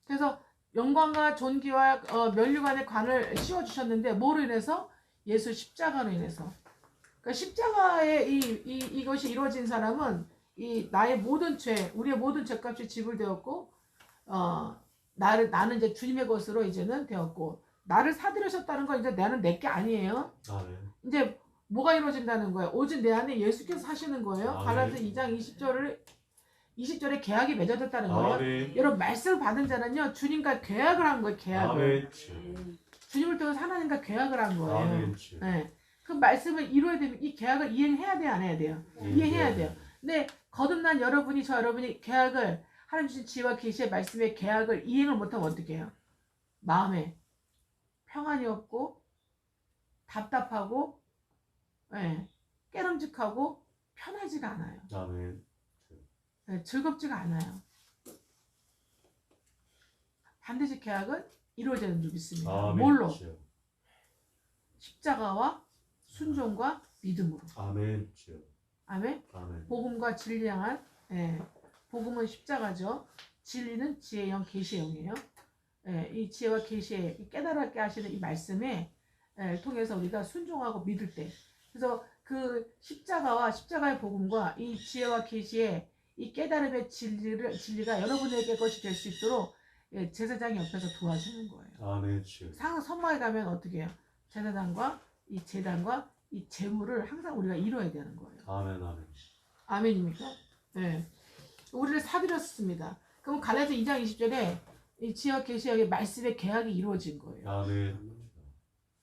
그래서 영광과 존귀와 면류관의 관을 씌워주셨는데 뭐로 인해서? 예수 십자가로 인해서. 그러니까 십자가에 이것이 이루어진 사람은 이 나의 모든 죄, 우리의 모든 죄값이 지불되었고 나는 이제 주님의 것으로 이제는 되었고 나를 사들으셨다는 건 이제 나는 내 게 아니에요. 아멘. 이제 뭐가 이루어진다는 거예요? 오직 내 안에 예수께서 사시는 거예요. 아멘. 갈라디아 2장 20절에 계약이 맺어졌다는 거예요. 아멘. 여러분 말씀을 받은 자는요 주님과 계약을 한 거예요. 계약을. 아멘. 주여. 주님을 통해서 하나님과 계약을 한 거예요. 아멘. 주여. 네. 그 말씀을 이루어야 되면 이 계약을 이행해야 돼요, 안 해야 돼요? 이행해야 돼요. 근데 거듭난 여러분이 저 여러분이 계약을 하나님 주신 지혜와 계시의 말씀의 계약을 이행을 못하면 어떻게 해요? 마음에 평안이 없고 답답하고 깨름직하고 편하지가 않아요. 아멘. 즐겁지가 않아요. 반드시 계약은 이루어지는 줄 믿습니다. 아멘. 뭘로? 주여. 십자가와 순종과 믿음으로. 아멘. 주여. 아멘. 아멘. 복음과 진리 향한 복음은 십자가죠. 진리는 지혜의 영, 계시의 영이에요. 이 지혜와 계시의 깨달았게 하시는 이 말씀에 통해서 우리가 순종하고 믿을 때, 그래서 그 십자가와 십자가의 복음과 이 지혜와 계시의 이 깨달음의 진리가 여러분에게 것이 될 수 있도록 제사장이 옆에서 도와주는 거예요. 아멘. 주여. 선마에 가면 어떻게 해요? 제사장과 이 제단과 이 제물을 항상 우리가 이루어야 되는 거예요. 아멘. 아멘. 아멘입니까? 네. 우리를 사드렸습니다. 그럼 갈라디아 2장 20절에 이 지혜와 계시의 말씀의 계약이 이루어진 거예요. 아멘.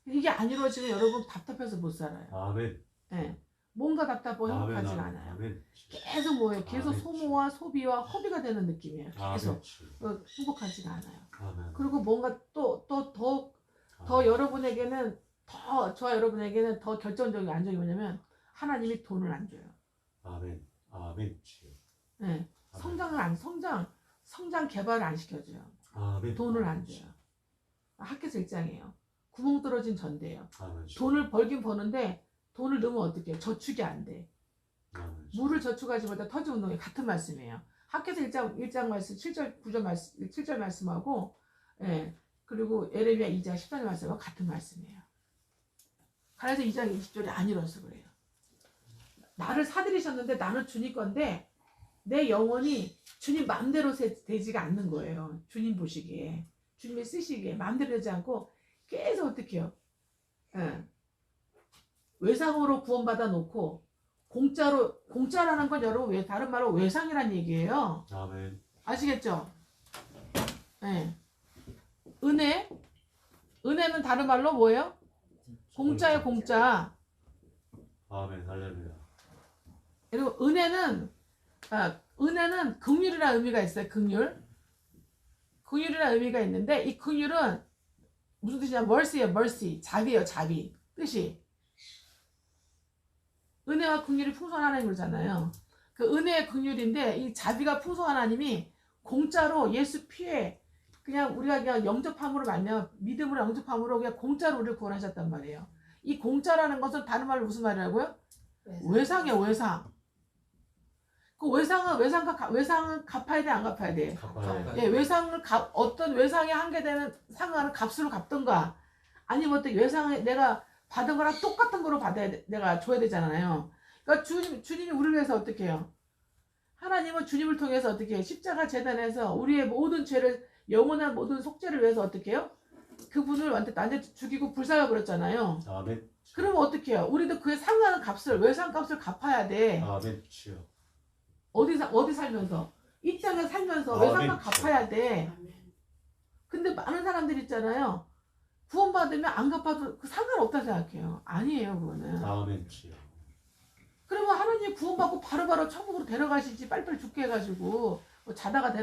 이게 안 이루어지면 여러분 답답해서 못 살아요. 아멘. 네. 뭔가 답답하고 행복하지가 아멘. 않아요. 아멘. 계속 뭐예요? 계속 아멘. 소모와 소비와 허비가 되는 느낌이에요. 계속 아멘. 주여. 행복하지가 않아요. 아멘. 그리고 뭔가 더 여러분에게는 저와 여러분에게는 더 결정적인 안정이 뭐냐면 하나님이 돈을 안 줘요. 아멘. 아멘. 주여. 네. 성장 개발을 안 시켜줘요. 아멘. 돈을 안 줘요. 학교에서 일장이에요. 구멍 뚫어진 전대예요. 아멘. 주여. 돈을 벌긴 버는데 돈을 넣으면 어떻게 해요? 저축이 안 돼. 아멘. 주여. 물을 저축하지 못해 터지 운동이 같은 말씀이에요. 학교에서 1장 말씀 7절 9절 말씀 7절 말씀하고 그리고 에레미야 2장 14절 말씀하고 같은 말씀이에요. 갈라디아 2장 20절이 안 이뤄서 그래요. 나를 사들이셨는데 나는 주님 건데 내 영혼이 주님 마음대로 되지가 않는 거예요. 주님 보시기에 주님이 쓰시기에 마음대로 되지 않고 계속 어떻게 해요? 외상으로 구원받아 놓고 공짜라는 건 여러분 다른 말로 외상이란 얘기예요. 아멘. 아시겠죠? 은혜는 다른 말로 뭐예요? 공짜예요, 공짜. 아멘. 할렐루야. 그리고 은혜는 긍휼이라는 의미가 있어요. 긍휼이라는 의미가 있는데 이 긍휼은 무슨 뜻이냐? mercy예요, mercy. 자비예요, 자비. 뜻이. 은혜와 긍휼이 풍성한 하나님 그러잖아요. 그 은혜의 긍휼인데 이 자비가 풍성한 하나님이 공짜로 예수 피에 그냥 우리가 그냥 영접함으로 말면 믿음으로 영접함으로 그냥 공짜로 우리를 구원하셨단 말이에요. 이 공짜라는 것은 다른 말로 무슨 말이라고요? 외상이에요, 외상. 그 외상은 갚아야 돼, 안 갚아야 돼? 갚아야 예, 어떤 외상에 한계되는 상하는 값으로 갚든가 아니면 어떤 외상에 내가 받은 거랑 똑같은 거로 내가 줘야 되잖아요. 그러니까 주님이 우리를 위해서 어떻게 해요? 하나님은 주님을 통해서 어떻게 해요? 십자가 재단에서 우리의 모든 죄를 영원한 모든 속죄를 위해서 어떻게 해요? 그분을 완전 죽이고 불살라 버렸잖아요. 아멘. 그러면 어떻게 해요? 우리도 그에 상하는 값을 외상값을 갚아야 돼. 아멘. 주여. 어디 살면서 이 땅에 살면서 아멘. 외상값 갚아야 돼. 근데 많은 사람들 있잖아요. 구원받으면 안 갚아도 그 상관없다 생각해요. 아니에요, 그거는. 아멘 주여. 그러면 하나님 구원받고 바로바로 천국으로 데려가시지 빨리빨리 죽게 해가지고 뭐 자다가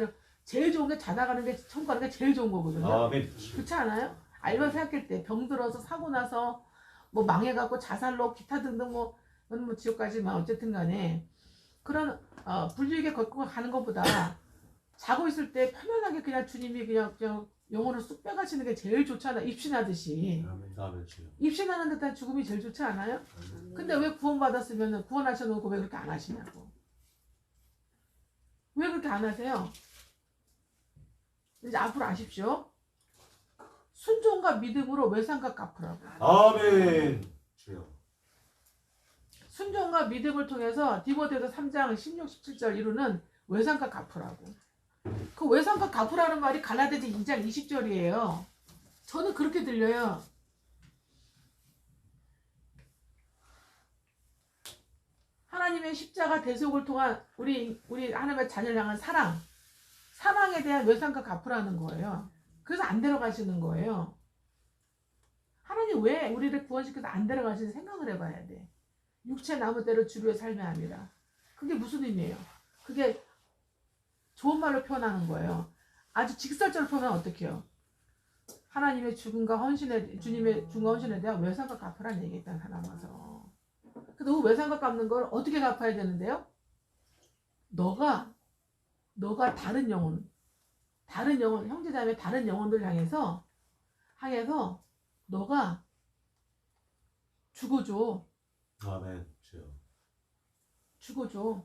제일 좋은 게 자다 가는 게 천국 가는 게 제일 좋은 거거든요. 아멘 주여. 그렇지 않아요? 알바 생각할 때 병들어서 사고 나서 뭐 망해갖고 자살로 기타 등등 뭐 지옥 가지만 어쨌든 간에 그런 불리하게 걷고 가는 것보다 자고 있을 때 편안하게 그냥 주님이 그냥 영혼을 쑥 빼가시는 게 제일 좋잖아. 입신하듯이. 아멘 주여. 입신하는 듯한 죽음이 제일 좋지 않아요? 근데 왜 구원받았으면 구원하셔놓고 왜 그렇게 안 하시냐고. 왜 그렇게 안 하세요? 이제 앞으로 아십시오. 순종과 믿음으로 외상값 갚으라고. 아멘 주여. 순종과 믿음을 통해서 디모데후서 3장 16, 17절 이루는 외상값 갚으라고. 그 외상값 갚으라는 말이 갈라디아서 2장 20절이에요. 저는 그렇게 들려요. 하나님의 십자가 대속을 통한 우리 하나님의 자녀를 향한 사랑에 대한 외상값 갚으라는 거예요. 그래서 안 데려가시는 거예요. 하나님 왜 우리를 구원시켜서 안 데려가시는지 생각을 해봐야 돼. 육체 나무대로 주류의 삶이 아니라. 그게 무슨 의미예요? 그게 좋은 말로 표현하는 거예요. 아주 직설적으로 표현하면 어떻게 해요? 하나님의 죽음과 주님의 죽음과 헌신에 대한 외상값 갚으라는 얘기 일단 하나면서. 그 외상값 갚는 걸 어떻게 갚아야 되는데요? 너가 다른 영혼, 형제자매 다른 영혼들 향해서 너가 죽어줘. 아멘 주여. 죽어줘.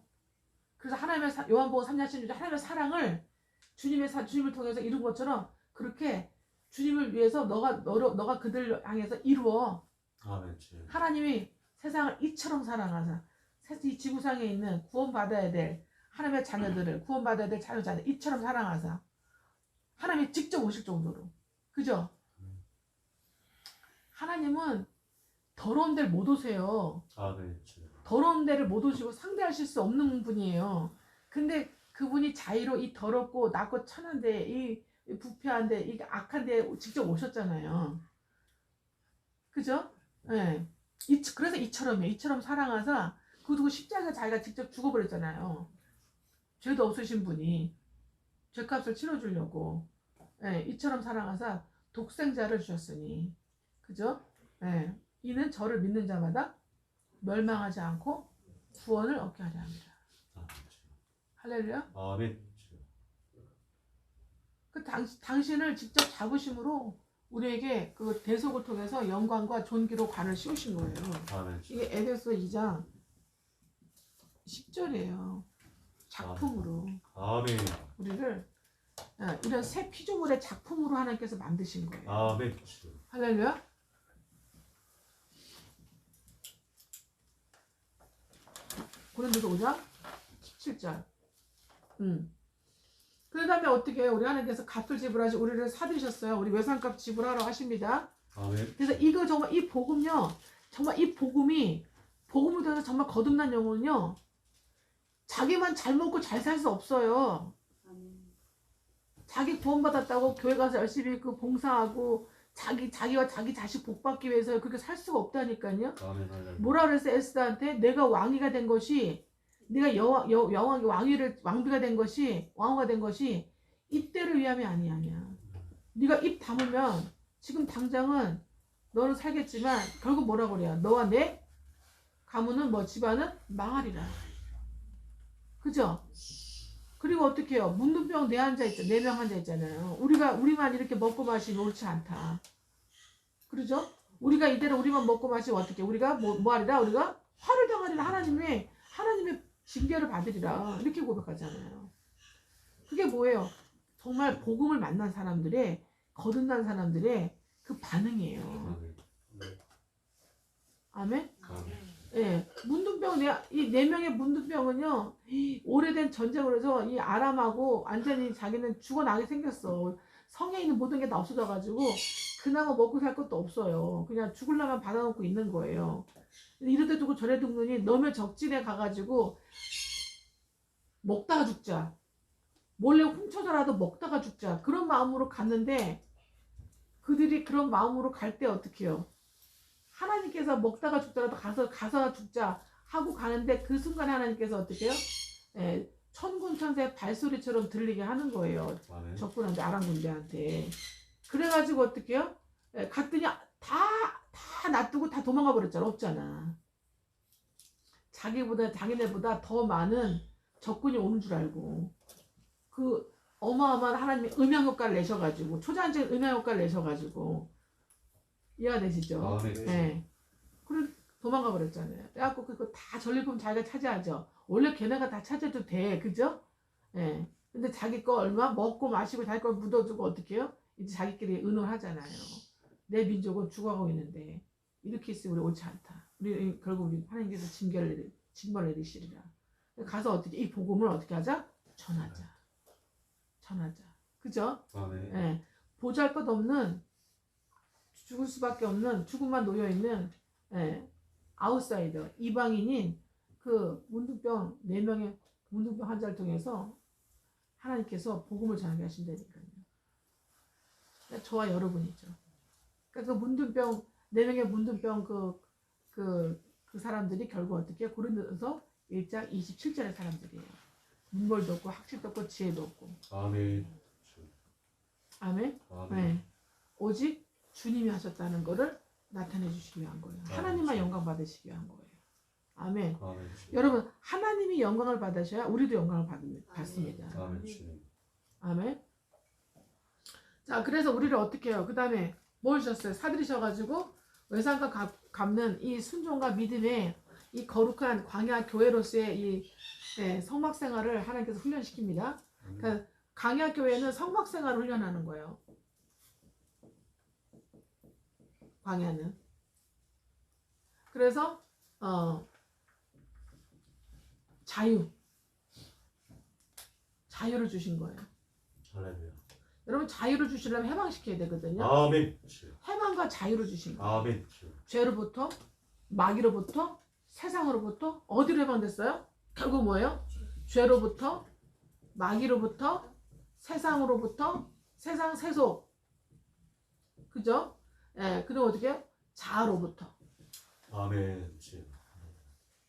그래서 하나님의 요한복음 3장 16절 하나님의 사랑을 주님을 통해서 이룬 것처럼 그렇게 주님을 위해서 너가 그들 향해서 이루어. 아멘 주여. 하나님이 세상을 이처럼 사랑하사 이 지구상에 있는 구원받아야 될 하나님의 자녀들을 구원받아야 될 자녀 이처럼 사랑하사 하나님이 직접 오실 정도로. 그죠? 하나님은 더러운 데를 못 오세요. 아멘 주여. 더러운 데를 못 오시고 상대하실 수 없는 분이에요. 근데 그분이 자의로 이 더럽고 낮고 천한데 이 부패한데 이 악한데 직접 오셨잖아요. 그죠? 네. 그래서 이처럼 사랑하사 그리고 십자가 자기가 직접 죽어버렸잖아요. 죄도 없으신 분이 죄값을 치러주려고. 네. 이처럼 사랑하사 독생자를 주셨으니. 그죠? 네. 이는 저를 믿는 자마다 멸망하지 않고 구원을 얻게 하려 합니다. 할렐루야. 아멘 주여. 그 당신을 직접 잡으심으로 우리에게 그 대속을 통해서 영광과 존귀로 관을 씌우신 거예요. 아멘 주여. 이게 에베소 2장 10절이에요. 작품으로 아멘. 우리를 이런 새 피조물의 작품으로 하나님께서 만드신 거예요. 아멘 주여. 할렐루야. 고린도서 5장 17절. 그 다음에 어떻게 해요? 우리 하나님께서 값을 지불하시고 우리를 사드리셨어요. 우리 외상값 지불하라고 하십니다. 아멘. 그래서 이거 정말 이 복음요. 정말 이 복음을 통해서 정말 거듭난 영혼은요. 자기만 잘 먹고 잘 살 수 없어요. 자기 구원받았다고 교회 가서 열심히 그 봉사하고 자기와 자기 자식 복받기 위해서 그렇게 살 수가 없다니까요. 아멘. 뭐라 그랬어요? 에스더한테 내가 왕이가 된 것이 네가 왕비가 된 것이 왕후가 된 것이 입대를 위함이 아니야. 네가 입 다물면 지금 당장은 너는 살겠지만 결국 뭐라고 그래요? 너와 내 가문은 집안은 망하리라. 그죠? 그리고 어떻게 해요? 문둥병 4명 앉아 있잖아요. 우리만 이렇게 먹고 마시면 옳지 않다. 그러죠? 우리가 이대로 우리만 먹고 마시면 어떻게? 우리가 뭐 하리라? 우리가 화를 당하리라. 하나님의 징계를 받으리라. 이렇게 고백하잖아요. 그게 뭐예요? 정말 복음을 만난 사람들의 거듭난 사람들의 그 반응이에요. 아멘? 예, 문둥병 이 4명의 문둥병은요 오래된 전쟁을 해서 이 아람하고 완전히 자기는 죽어나게 생겼어. 성에 있는 모든 게 다 없어져가지고 그나마 먹고 살 것도 없어요. 그냥 죽을라만 받아놓고 있는 거예요. 이러다 두고 저래 두고니 너무 적진에 가가지고 먹다가 죽자. 몰래 훔쳐서라도 먹다가 죽자. 그런 마음으로 갔는데 그들이 그런 마음으로 갈 때 어떻게 해요? 하나님께서 먹다가 죽더라도 가서 죽자 하고 가는데 그 순간에 하나님께서 어떻게 해요? 예, 천군 천사의 발소리처럼 들리게 하는 거예요. 아멘. 적군한테 아람 군대한테. 그래가지고 어떻게 해요? 예, 갔더니 다 놔두고 다 도망가 버렸잖아. 없잖아. 자기네보다 더 많은 적군이 오는 줄 알고 그 어마어마한 하나님의 음향 효과를 내셔가지고 초자연적인 음향 효과를 내셔가지고 이해가 되시죠? 아멘. 네. 그래 도망가 버렸잖아요. 그래갖고 그거 다 전리품 자기가 차지하죠. 원래 걔네가 다 차지해도 돼, 그죠? 예. 네. 근데 자기 거 얼마 먹고 마시고 자기 걸 묻어주고 어떻게 해요? 이제 자기끼리 의논하잖아요. 내 민족은 죽어가고 있는데 이렇게 있으면 우리 옳지 않다. 우리 결국 우리 하나님께서 징벌 내리시리라. 가서 어떻게 이 복음을 어떻게 하자? 전하자. 그죠? 아멘. 예. 보잘것없는 죽을 수밖에 없는 죽음만 놓여 있는 아웃사이더 이방인인 그 문둥병 4명의 문둥병 환자를 통해서 하나님께서 복음을 전하게 하신다니까요. 그러니까 저와 여러분이죠. 그러니까 그 문둥병 4명의 문둥병 그 사람들이 결국 어떻게 고린도서 1장 27절의 사람들이에요. 문벌도 없고 학식도 없고 지혜도 없고. 아멘. 아멘. 아멘. 네. 오직 주님이 하셨다는 것을 나타내 주시기 위한 거예요. 하나님만 영광 받으시기 위한 거예요. 아멘. 아멘. 여러분 하나님이 영광을 받으셔야 우리도 영광을 받습니다. 아멘. 주님. 아멘. 자 그래서 우리를 어떻게 해요? 그 다음에 뭘 주셨어요? 사들이셔가지고 외상과 갚는 이 순종과 믿음의 이 거룩한 광야 교회로서의 이 성막 생활을 하나님께서 훈련시킵니다. 그러니까 광야 교회는 성막 생활을 훈련하는 거예요. 광야는. 그래서 자유를 주신 거예요. 할렐루야. 여러분 자유를 주시려면 해방시켜야 되거든요. 아멘. 해방과 자유를 주신 거예요. 아멘. 죄로부터, 마귀로부터, 세상으로부터 어디로 해방됐어요? 결국 뭐예요? 죄로부터, 마귀로부터, 세상으로부터, 세상 세속. 그죠? 예, 그리고 어떻게 해요? 자아로부터. 아멘.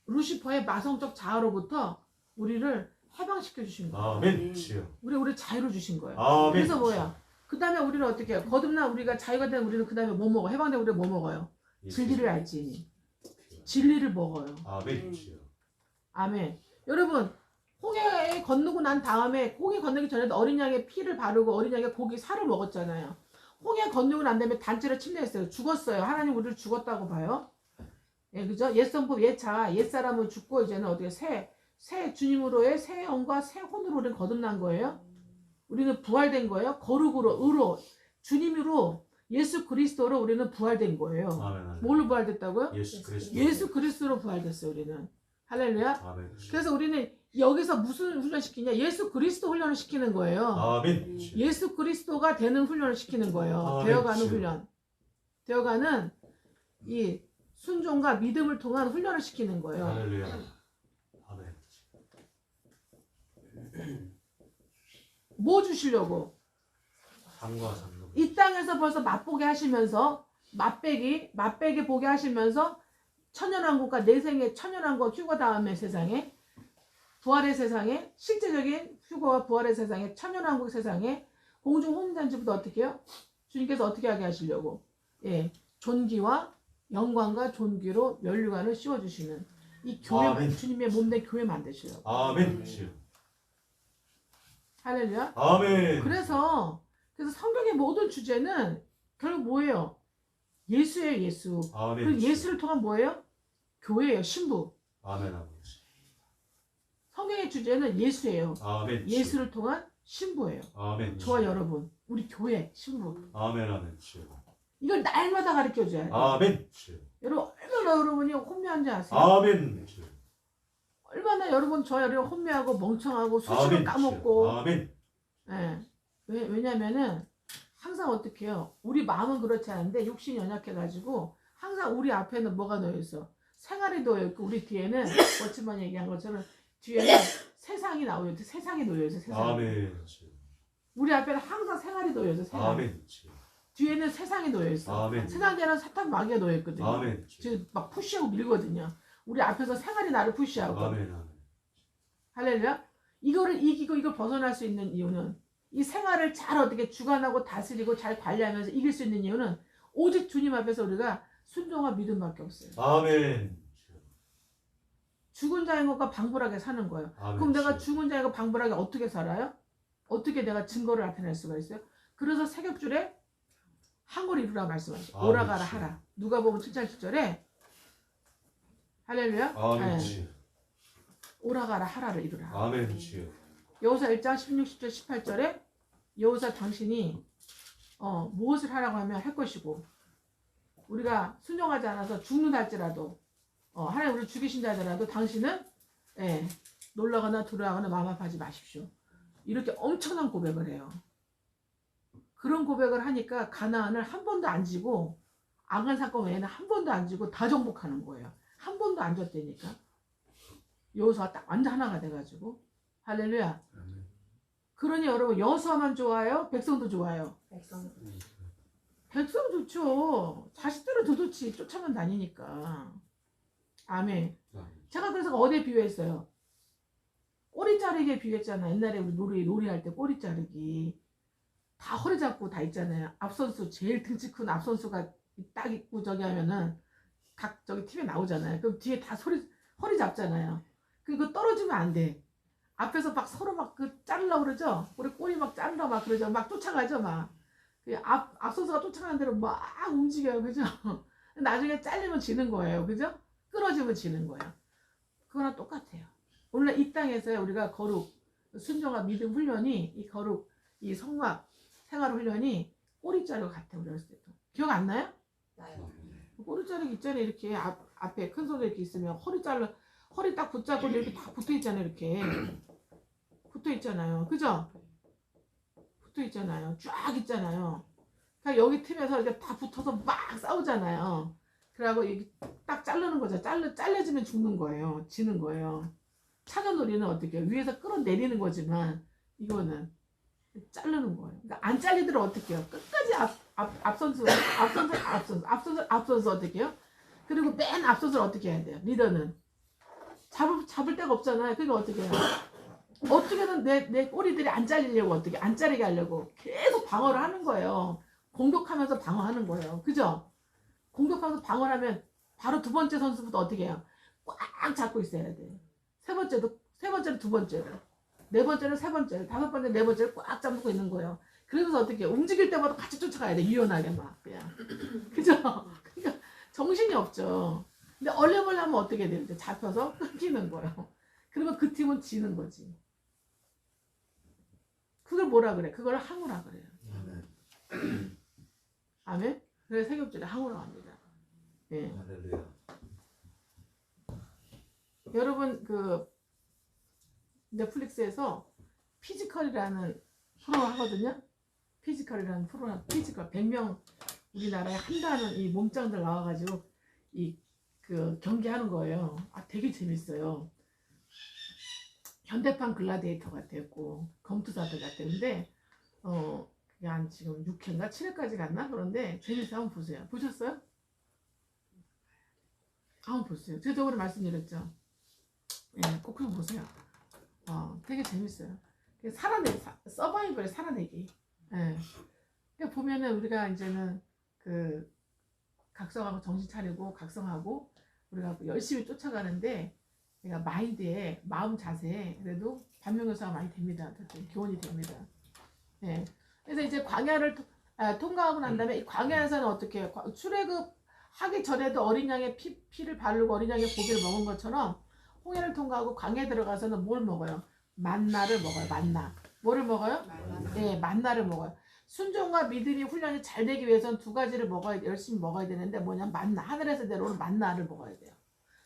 루시퍼의 마성적 자아로부터 우리를 해방시켜 주신 거예요. 아멘. 우리 자유를 주신 거예요. 아멘. 그래서 뭐야? 그 다음에 우리는 어떻게 해요? 거듭난 우리가 자유가 된 우리는 그 다음에 뭐 먹어? 해방된 우리는 뭐 먹어요? 진리를 알지. 진리를 먹어요. 아멘. 아멘. 여러분 홍해 건너고 난 다음에 홍해 건너기 전에도 어린 양의 피를 바르고 어린 양의 고기 살을 먹었잖아요. 홍해 건너고 난 다음에 단죄를 침례했어요. 죽었어요. 하나님 우리를 죽었다고 봐요. 예, 그죠? 옛성법 옛사람은 죽고 이제는 어떻게 새 주님으로의 새 영과 새 혼으로 우리는 거듭난 거예요. 우리는 부활된 거예요. 거룩으로 의로 주님으로 예수 그리스도로 우리는 부활된 거예요. 아멘. 뭘로 부활됐다고요? 예수 그리스도로 부활됐어요. 우리는. 할렐루야. 아멘. 그래서 우리는 여기서 무슨 훈련 시키냐? 예수 그리스도 훈련을 시키는 거예요. 아멘. 예수 그리스도가 되는 훈련을 시키는 거예요. 아멘. 되어가는 훈련. 되어가는 이 순종과 믿음을 통한 훈련을 시키는 거예요. 할렐루야. 아멘. 뭐 주시려고? 상과 상급. 이 땅에서 벌써 맛보게 하시면서 맛배기 보게 하시면서 천연왕국과 내생의 천연왕국 휴거 다음의 세상에 부활의 세상에 실제적인 휴거와 부활의 세상에 천연왕국 세상에 공중 혼인잔치부터 어떻게 해요? 주님께서 어떻게 하게 하시려고? 예, 존귀와 영광과 존귀로 면류관을 씌워주시는 이 교회 아멘. 주님의 몸된 교회 만드시려고. 아멘. 할렐루야. 아멘. 그래서 성경의 모든 주제는 결국 뭐예요? 예수예요. 예수. 아멘. 그리고 예수를 통한 뭐예요? 교회예요. 신부. 아멘. 아버지. 성경의 주제는 예수예요. 아멘. 예수를 통한 신부예요. 아멘. 저와 여러분, 우리 교회 신부. 아멘. 아멘. 이걸 날마다 가르쳐줘야 돼요. 아멘. 여러분 얼마나 여러분이 혼미한지 아세요? 아멘. 얼마나 여러분 저와 여러분 혼미하고 멍청하고 수식을 까먹고. 아멘. 예. 왜냐면은 항상 어떻게 해요? 우리 마음은 그렇지 않은데 육신이 연약해가지고 항상 우리 앞에는 뭐가 놓여있어? 생활이 놓여있고 우리 뒤에는 워치만 얘기한 것처럼 뒤에는 세상이 나오죠. 세상이 놓여있어. 세상. 아멘. 우리 앞에는 항상 생활이 놓여있어. 생활. 아멘. 뒤에는 세상이 놓여 있어. 아멘. 세상에는 사탄 마귀가 놓여 있거든요. 아멘. 지금 막 푸시하고 밀거든요. 우리 앞에서 생활이 나를 푸시하고. 아멘. 아멘. 할렐루야. 이거를 이기고 이걸 벗어날 수 있는 이유는 이 생활을 잘 어떻게 주관하고 다스리고 잘 관리하면서 이길 수 있는 이유는 오직 주님 앞에서 우리가 순종과 믿음밖에 없어요. 아멘. 죽은 자인 것과 방불하게 사는 거예요. 아멘. 그럼 내가 죽은 자이고 방불하게 어떻게 살아요? 어떻게 내가 증거를 나타낼 수가 있어요? 그래서 새벽줄에 항을 이루라 말씀하죠. 아멘. 오라가라 하라. 누가복음 7장 10절에 할렐루야. 아멘. 네. 오라가라 하라를 이루라. 아멘. 주여. 여호사 1장 16, 17, 18절에 여호사 당신이 무엇을 하라고 하면 할 것이고 우리가 순종하지 않아서 죽는 할지라도 하나님 우리를 죽이신다 하더라도 당신은 놀라거나 두려워하거나 마음 아파하지 마십시오. 이렇게 엄청난 고백을 해요. 그런 고백을 하니까 가나안을 한 번도 안 지고 악한 사건 외에는 한 번도 안 지고 다 정복하는 거예요. 한 번도 안 졌다니까. 여호수아가 딱 완전 하나가 돼가지고 할렐루야. 아멘. 그러니 여러분 여호수아만 좋아요? 백성도 좋아요? 백성. 백성 좋죠. 자식들은 도도치 쫓아만 다니니까. 아멘. 제가 그래서 어디에 비유했어요? 꼬리 자르기에 비유했잖아. 옛날에 우리 놀이할 때 꼬리 자르기. 다 허리 잡고 다 있잖아요. 앞선수 제일 등치 큰 앞선수가 딱 있고 저기 하면은 각 저기 팀에 나오잖아요. 그럼 뒤에 다 허리 잡잖아요. 그거 떨어지면 안 돼. 앞에서 막 서로 막 그 자르려고 그러죠. 우리 꼬리 막 자르려 막 그러죠. 막 쫓아가죠. 막. 앞선수가 쫓아가는 대로 막 움직여요. 그죠? 나중에 잘리면 지는 거예요. 그죠? 끊어지면 지는 거예요. 그거랑 똑같아요. 오늘 이 땅에서 우리가 거룩, 순종과 믿음 훈련이 이 거룩, 이 성막 생활 훈련이 꼬리 자르고 같아요. 우리 어렸을 때도. 기억 안 나요? 나요. 꼬리 자르기 있잖아요. 이렇게 앞에 큰 손에 이렇게 있으면 허리 딱 붙잡고 이렇게 다 붙어 있잖아요. 이렇게. 붙어 있잖아요. 그죠? 붙어 있잖아요. 쫙 있잖아요. 그러니까 여기 팀에서 이렇게 다 붙어서 막 싸우잖아요. 그래갖고 이게 딱 자르는 거죠. 잘려지면 죽는 거예요. 지는 거예요. 차전놀이는 어떻게 해요? 위에서 끌어내리는 거지만 이거는 자르는 거예요. 그러니까 안 잘리더라도 어떻게 해요? 끝까지 앞선수 어떻게 해요? 그리고 맨 앞선수를 어떻게 해야 돼요? 리더는 잡을 데가 없잖아요. 그러니까 어떻게 해요? 어떻게든 내 꼬리들이 안 잘리려고 어떻게 안 자르게 하려고 계속 방어를 하는 거예요. 공격하면서 방어하는 거예요. 그죠? 공격하면서 방어를 하면 바로 두 번째 선수부터 어떻게 해요? 꽉 잡고 있어야 돼요. 세 번째는 두 번째를, 네 번째는 세 번째를, 다섯 번째 네 번째를 꽉 잡고 있는 거예요. 그러면서 어떻게 해요? 움직일 때마다 같이 쫓아가야 돼. 유연하게 막 그냥. 그죠? 그러니까 정신이 없죠. 근데 얼레벌레 하면 어떻게 돼요? 이제 잡혀서 끊기는 거예요. 그러면 그 팀은 지는 거지. 그걸 뭐라 그래? 그걸 항우라 그래요. 아멘? 그래서 세겹절에 항우라고 합니다. 예. 할렐루야. 여러분 그 넷플릭스에서 피지컬이라는 프로 하거든요. 피지컬이라는 프로가 피지컬 100명 우리나라에 한다는 이 몸짱들 나와가지고 이 그 경기하는 거예요. 되게 재밌어요. 현대판 글라디에이터 같았고 검투사들 같았는데 그게 한 지금 6회인가 7회까지 갔나? 그런데 재밌어요. 한번 보세요. 보셨어요? 한번 보세요. 제가 저번에 말씀드렸죠. 예, 꼭 좀 보세요. 되게 재밌어요. 서바이벌 살아내기. 예. 그러니까 보면은 우리가 이제는 그 각성하고 정신 차리고 각성하고 우리가 열심히 쫓아가는데 내가 마인드에 마음 자세에 그래도 반면교사가 많이 됩니다. 교훈이 됩니다. 예. 그래서 이제 광야를 통과하고 난 다음에 이 광야에서는 어떻게 해요? 출애굽 하기 전에도 어린 양의 피를 바르고 어린 양의 고기를 먹은 것처럼 홍해를 통과하고 광야에 들어가서는 뭘 먹어요? 만나를 먹어요. 만나. 뭐를 먹어요? 네, 만나를 먹어요. 순종과 믿음이 훈련이 잘 되기 위해서는 두 가지를 열심히 먹어야 되는데 뭐냐면 만나. 하늘에서 내려오는 만나를 먹어야 돼요.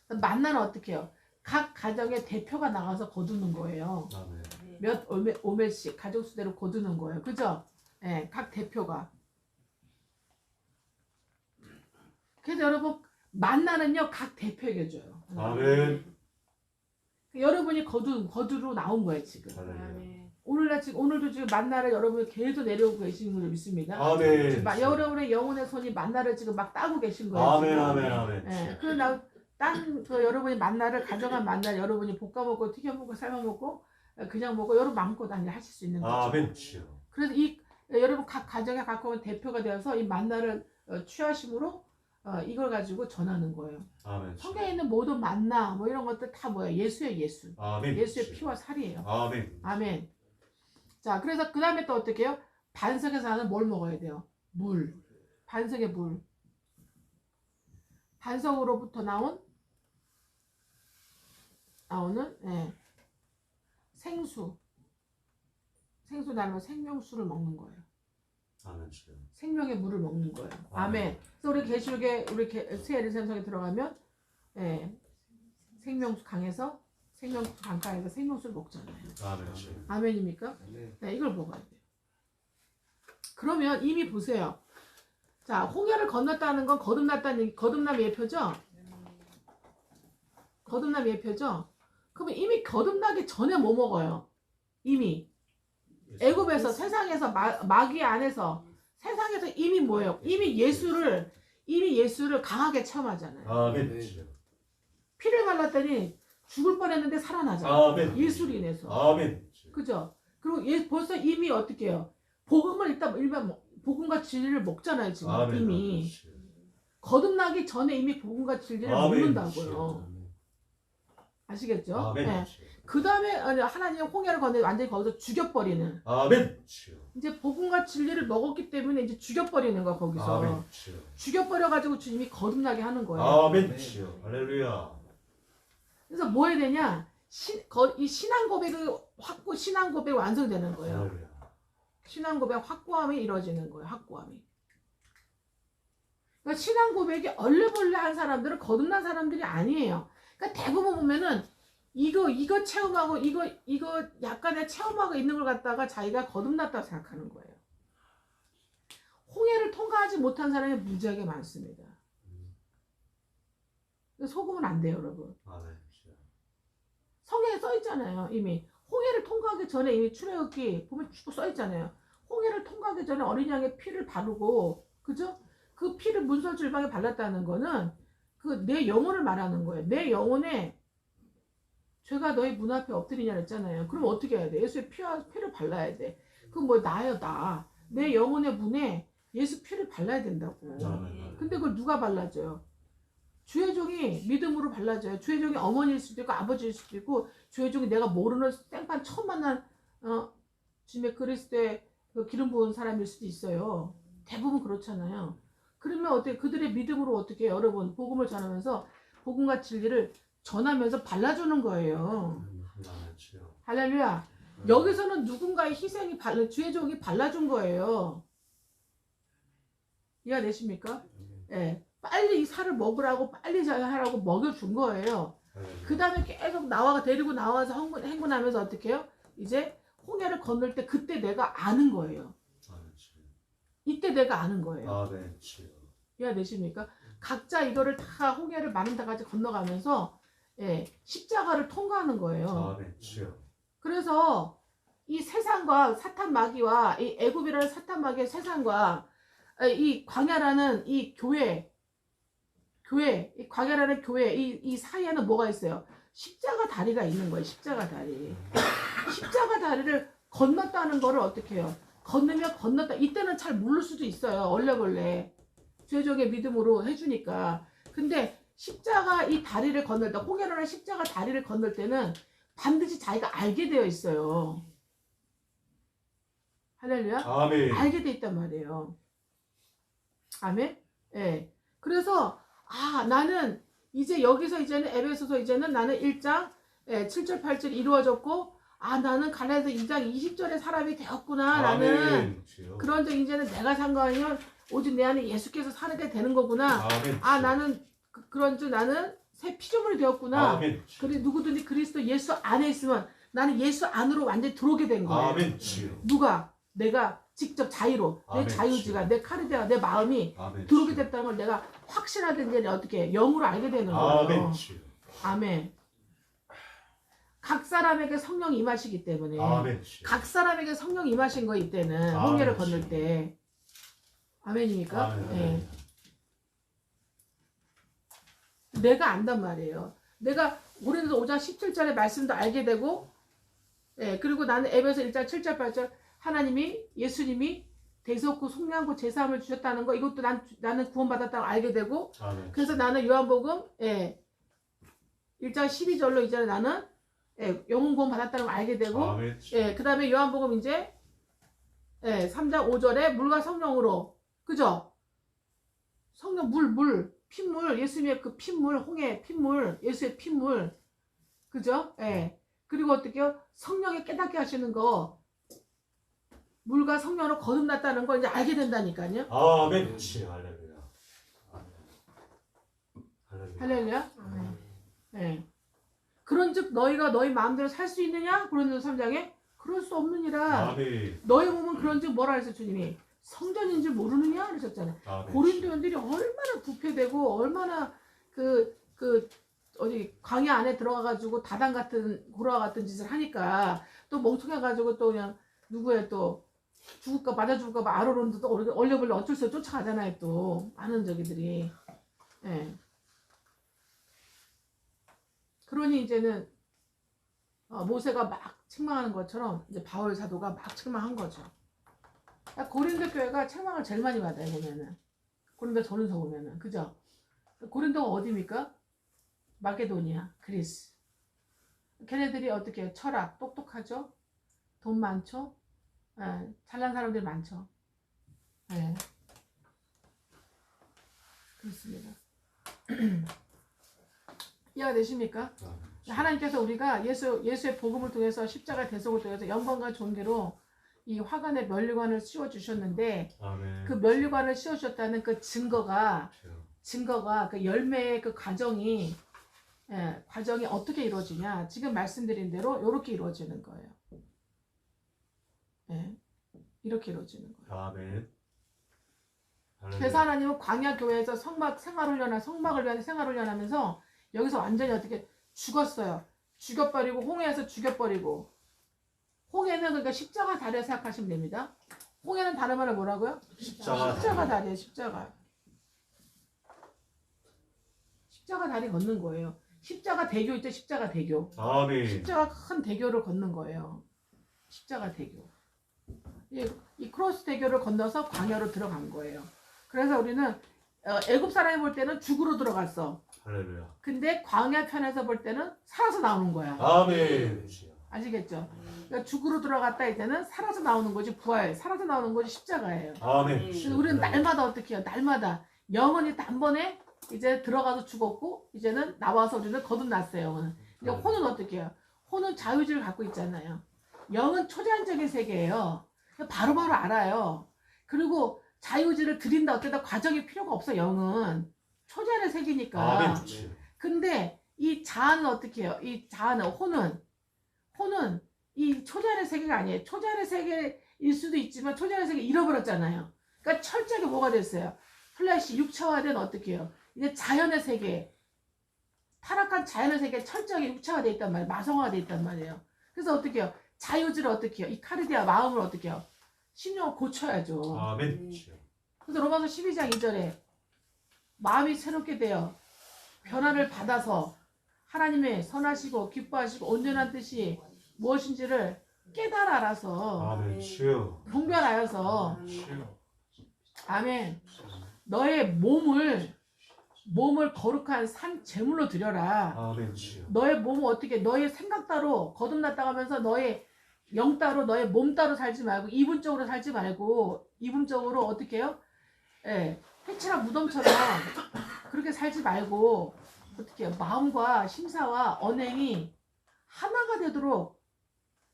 만나는 어떻게 해요? 각 가정의 대표가 나가서 거두는 거예요. 몇 오멜씩 가족 수대로 거두는 거예요. 그죠? 네, 각 대표가. 그래서 여러분 만나는요 각 대표에게 줘요. 아멘. 여러분이 거두로 나온 거예요 지금. 할렐루야. 오늘도 지금 만나를 여러분이 계속 내려오고 계시는 줄 믿습니다. 아멘. 여러분의 영혼의 손이 만나를 지금 막 따고 계신 거예요. 아멘, 지금. 아멘, 아멘. 예, 그 여러분이 만나를 가져간 만나 여러분이 볶아 먹고 튀겨 먹고 삶아 먹고 그냥 먹고 여러분 마음껏 하실 수 있는 거죠. 아멘. 주여. 그래서 여러분 각 가정에 가까운 대표가 되어서 이 만나를 취하심으로 이걸 가지고 전하는 거예요. 아멘. 성경에 있는 모든 만나 뭐 이런 것들 다 뭐야? 예수의 예수. 아멘. 예수의 주여. 피와 살이에요. 아멘. 아멘. 자, 그래서 그 다음에 또 어떻게 해요? 반석에서 하는 뭘 먹어야 돼요? 물. 반석의 물. 반석으로부터 나오는 생수. 생수 나면 생명수를 먹는 거예요. 아멘. 주여. 생명의 물을 먹는 거예요. 아멘. 아멘. 그래서 우리 계시록에 새 예루살렘성에 들어가면 생명수 강에서 생명수 강가에서 생명수를 먹잖아요. 아멘. 주여. 아멘입니까? 네, 이걸 먹어야 돼요. 그러면 이미 보세요. 자, 홍해를 건넜다는 건 거듭남 예표죠? 거듭남 예표죠? 그러면 이미 거듭나기 전에 뭐 먹어요? 이미 애굽에서 세상에서 마귀 안에서 세상에서 이미 뭐예요? 이미 예수를 강하게 체험하잖아요. 아멘. 주여. 피를 발랐더니 죽을 뻔했는데 살아나잖아요. 아멘. 예수로 인해서. 아멘. 주여. 그죠? 그리고 벌써 이미 어떻게 해요? 복음을 일단 복음과 진리를 먹잖아요. 지금 아멘. 이미 아멘. 주여. 거듭나기 전에 이미 복음과 진리를 아멘. 먹는다고요. 주여. 아시겠죠? 아멘. 네. 주여. 그 다음에 하나님 홍해를 건너 완전히 거기서 죽여버리는. 아멘. 주여. 이제 복음과 진리를 먹었기 때문에 이제 죽여버리는 거야 거기서. 아멘. 주여. 죽여버려가지고 주님이 거듭나게 하는 거예요. 아멘. 주여. 할렐루야. 그래서 뭐 해야 되냐? 이 신앙 고백이 완성되는 거예요. 할렐루야. 신앙 고백 확고함이 이루어지는 거예요. 확고함이. 그러니까 신앙 고백이 얼레벌레 한 사람들은 거듭난 사람들이 아니에요. 그러니까 대부분 보면은 이거 체험하고 이거 약간의 체험하고 있는 걸 갖다가 자기가 거듭났다고 생각하는 거예요. 홍해를 통과하지 못한 사람이 무지하게 많습니다. 속으면 안 돼요, 여러분. 아멘. 주여. 성경에 써 있잖아요. 이미 홍해를 통과하기 전에 이미 출애굽기 보면 쭉 써 있잖아요. 홍해를 통과하기 전에 어린 양의 피를 바르고, 그죠? 그 피를 문설줄방에 발랐다는 거는 그 내 영혼을 말하는 거예요. 내 영혼에 죄가 너희 문 앞에 엎드리냐 했잖아요. 그럼 어떻게 해야 돼? 예수의 피를 발라야 돼. 그건 뭐 나예요, 나. 내 영혼의 문에 예수 피를 발라야 된다고. 아멘. 근데 그걸 누가 발라줘요? 주의 종이 믿음으로 발라줘요. 주의 종이 어머니일 수도 있고 아버지일 수도 있고 주의 종이 내가 모르는 생판 처음 만난 주님의 그리스도의 그 기름 부은 사람일 수도 있어요. 대부분 그렇잖아요. 그러면 어떻게 그들의 믿음으로 어떻게 여러분 복음을 전하면서 복음과 진리를 전하면서 발라주는 거예요. 아멘. 주여. 할렐루야. 여기서는 누군가의 희생이 주의 종이 발라준 거예요. 이해가 되십니까? 예. 빨리 이 살을 먹으라고 빨리 하라고 먹여준 거예요. 그 다음에 계속 데리고 나와서 행군하면서 어떻게 해요? 이제 홍해를 건널 때 그때 내가 아는 거예요. 아멘. 주여. 이때 내가 아는 거예요. 아멘. 주여. 이해가 되십니까? 각자 이거를 다 홍해를 많은 데까지 건너가면서 십자가를 통과하는 거예요. 아멘. 주여. 그래서 이 세상과 사탄 마귀와 이 애굽이라는 사탄 마귀의 세상과 이 광야라는 이 이 광야라는 교회, 이 사이에는 뭐가 있어요? 십자가 다리가 있는 거예요. 십자가 다리. 십자가 다리를 건넜다는 거를 어떻게 해요? 건넜다. 이때는 잘 모를 수도 있어요. 얼레벌레. 죄족의 믿음으로 해주니까. 근데 십자가 이 다리를 건널 때, 홍해라는 십자가 다리를 건널 때는 반드시 자기가 알게 되어 있어요. 할렐루야? 아멘. 알게 돼 있단 말이에요. 아멘? 예. 그래서 나는 이제 여기서 이제는 에베소서 이제는 나는 1장 7절 8절이 이루어졌고 나는 갈라디아서 2장 20절의 사람이 되었구나. 나는 아멘. 주여. 그런 적 이제는 내가 산 거 아니면 오직 내 안에 예수께서 살게 되는 거구나. 아멘. 나는 그런 줄 나는 새 피조물이 되었구나. 아멘. 그래 누구든지 그리스도 예수 안에 있으면 나는 예수 안으로 완전히 들어오게 된 거예요. 아멘. 주여. 누가? 내가 직접 자유로 내 아멘. 자유지가 내 카르데가 내 마음이 아멘. 들어오게 됐다는 걸 내가 확신하든지 어떻게 영으로 알게 되는 거예요. 아멘. 주여. 아멘. 사람에게 성령이 임하시기 때문에 아멘 주여. 각 사람에게 성령이 임하신 거 이때는 아멘. 홍해를 건널 때 아멘입니까? 아멘. 예. 내가 안단 말이에요. 내가 고린도서 5장 17절의 말씀도 알게 되고 예, 그리고 나는 에베소 1장 7절 8절 하나님이 예수님이 대속구 속량구 제사함을 주셨다는 거 이것도 나는 구원받았다고 알게 되고 아멘. 그래서 나는 요한복음 1장 12절로 이제 나는 영혼 구원 받았다는 걸 알게 되고 아멘 주여. 그 다음에 요한복음 이제 3장 5절에 물과 성령으로 그죠? 성령 물 핏물 예수님의 그 핏물 홍해 핏물 예수의 핏물 그죠? 그리고 어떻게요? 성령이 깨닫게 하시는 거 물과 성령으로 거듭났다는 걸 이제 알게 된다니까요. 아멘 주여. 할렐루야. 아멘. 할렐루야. 할렐루야. 아멘. 그런즉 너희가 너희 마음대로 살 수 있느냐? 고린도서 3장에 그럴 수 없느니라. 아멘. 너희 몸은 그런즉 뭐라 했어 주님이? 성전인 줄 모르느냐? 그러셨잖아요. 아멘. 고린도인들이 얼마나 부패되고 얼마나 어디 광야 안에 들어가가지고 다단 같은 고라와 같은 짓을 하니까 또 멍청해가지고 또 그냥 누구의 또 죽을까 맞아 죽을까 봐 아로론도 또 얼려벌려 어쩔 수 없이 쫓아가잖아요. 또 많은 저기들이. 그러니 이제는 모세가 막 책망하는 것처럼 이제 바울 사도가 막 책망한 거죠. 고린도 교회가 책망을 제일 많이 받아요. 보면은 고린도 전후서 보면은 그죠? 고린도가 어디입니까? 마게도니아, 그리스. 걔네들이 어떻게 해요? 철학 똑똑하죠? 돈 많죠? 잘난 사람들 많죠? 그렇습니다. 이해가 되십니까? 하나님께서 우리가 예수의 복음을 통해서 십자가 대속을 통해서 영광과 존귀로 이 화관의 면류관을 씌워 주셨는데 아멘. 그 면류관을 씌워 주셨다는 그 증거가 주여. 그 열매의 그 과정이 어떻게 이루어지냐? 지금 말씀드린 대로 이렇게 이루어지는 거예요. 이렇게 이루어지는 거예요. 아멘. 그래서 하나님은 광야 교회에서 성막을 위한 생활 훈련하면서 여기서 완전히 어떻게 죽었어요. 죽여버리고 홍해에서 죽여버리고 홍해는 그러니까 십자가 다리를 생각하시면 됩니다. 홍해는 다른 말로 뭐라고요? 십자가 다리예요. 십자가 다리 걷는 거예요. 십자가 대교 있죠. 십자가 대교. 아멘. 십자가 큰 대교를 걷는 거예요. 십자가 대교. 이 크로스 대교를 건너서 광야로 들어간 거예요. 그래서 우리는 애굽 사람이 볼 때는 죽으로 들어갔어. 할렐루야. 근데 광야 편에서 볼 때는 살아서 나오는 거야. 아멘. 아시겠죠? 그러니까 죽으로 들어갔다 이제는 살아서 나오는 거지 부활. 살아서 나오는 거지 십자가예요. 아멘. 그래서 우리는 날마다 어떻게 해요? 날마다 영원히 단번에 이제 들어가서 죽었고 이제는 나와서 우리는 거듭났어요. 영은. 근데 혼은 어떻게 해요? 혼은 자유지를 갖고 있잖아요. 영은 초자연적인 세계예요. 바로바로 알아요. 그리고 자유지를 드린다 어쩌다 과정이 필요가 없어. 영은 초자연의 세계니까. 아멘. 근데 이 자아는 어떻게 해요? 이 자아는 혼은 이 초자연의 세계가 아니에요. 초자연의 세계일 수도 있지만 초자연의 세계 잃어버렸잖아요. 그러니까 철저하게 뭐가 됐어요? 플래시 육체화된 어떻게 해요? 이제 자연의 세계, 타락한 자연의 세계에 철저하게 육체화가 돼 있단 말이에요. 마성화가 돼 있단 말이에요. 그래서 어떻게 해요? 자유지를 어떻게 해요? 이 카르디아 마음을 어떻게 해요? 심령을 고쳐야죠. 아멘. 그래서 로마서 12장 2절에 마음이 새롭게 되어 변화를 받아서 하나님의 선하시고 기뻐하시고 온전한 뜻이 무엇인지를 깨달아 알아서 아멘. 주여. 분별하여서 주여. 아멘. 너의 몸을 거룩한 산 제물로 드려라. 아멘. 주여. 너의 몸을 어떻게 너의 생각 따로 거듭났다 하면서 너의 영 따로 너의 몸 따로 살지 말고 이분적으로 살지 말고 이분적으로 어떻게 해요? 해치나 무덤처럼 그렇게 살지 말고 어떻게 해요? 마음과 심사와 언행이 하나가 되도록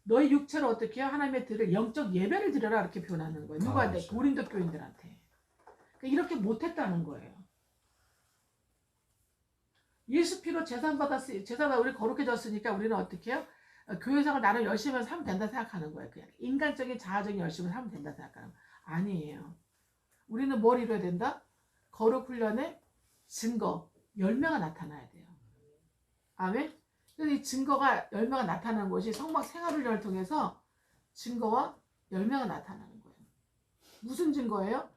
너의 육체를 어떻게 해요? 하나님의 들을 영적 예배를 드려라 이렇게 표현하는 거예요. 누구한테? 고린도 교인들한테. 그러니까 이렇게 못했다는 거예요. 예수 피로 제사 우리 거룩해졌으니까 우리는 어떻게 해요? 교회생활 나름 열심히 하면 된다 생각하는 거예요. 그냥 인간적인 자아적인 열심을 하면 된다 생각하는 거예요. 아니에요. 우리는 뭘 이뤄야 된다? 거룩 훈련의 증거, 열매가 나타나야 돼요. 아멘? 그래서 이 증거가 열매가 나타나는 것이 성막 생활훈련을 통해서 증거와 열매가 나타나는 거예요. 무슨 증거예요?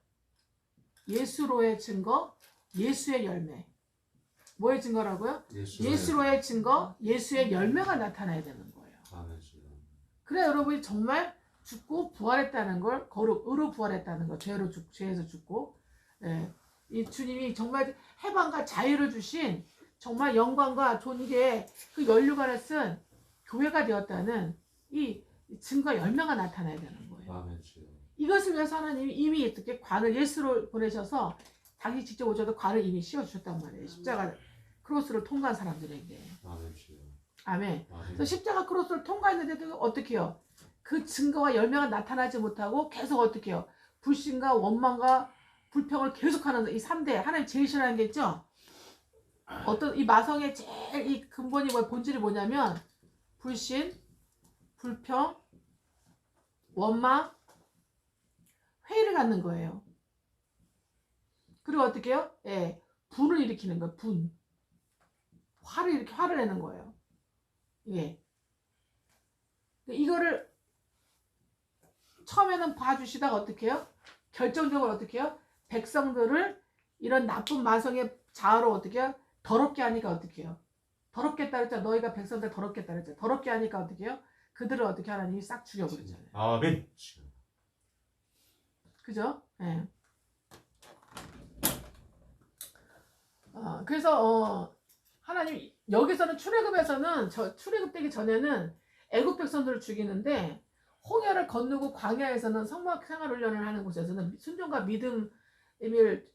예수로의 증거, 예수의 열매. 뭐의 증거라고요? 예수로의 증거, 예수의 열매가 나타나야 되는 거예요. 아멘 주여. 그래 여러분이 정말 죽고 부활했다는 걸, 의로 부활했다는 거, 죄에서 죽고, 예. 이 주님이 정말 해방과 자유를 주신 정말 영광과 존귀의 그 연류관을 쓴 교회가 되었다는 이 증거 열매가 나타나야 되는 거예요. 아멘 주여. 이것을 위해서 하나님이 이미 이렇게 관을 예수로 보내셔서 자기 직접 오셔도 관을 이미 씌워주셨단 말이에요. 십자가 크로스를 통과한 사람들에게. 아멘 주여. 아멘. 아멘. 그래서 십자가 크로스를 통과했는데도 어떻게 해요? 그 증거와 열매가 나타나지 못하고 계속 어떻게 해요? 불신과 원망과 불평을 계속하는 이 3대 하나님 제일 싫어하는 게 있죠? 어떤 이 마성의 제일 이 근본이 본질이 뭐냐면 불신, 불평, 원망, 회의를 갖는 거예요. 그리고 어떻게 해요? 예, 분을 일으키는 거예요. 분. 화를 내는 거예요. 예. 이거를 처음에는 봐주시다가 어떻게 해요? 결정적으로 어떻게 해요? 백성들을 이런 나쁜 마성의 자아로 어떻게 해요? 더럽게 하니까 어떻게 해요? 더럽게 했다 그랬잖아. 너희가 백성들 더럽게 했다 그랬잖아. 더럽게 하니까 어떻게 해요? 그들을 어떻게 하나님이 싹 죽여버리잖아요. 아멘. 그죠? 예. 그래서 하나님 여기서는 출애굽에서는 출애굽되기 전에는 애굽 백성들을 죽이는데 홍해를 건너고 광야에서는 성막 생활 훈련을 하는 곳에서는 순종과 믿음의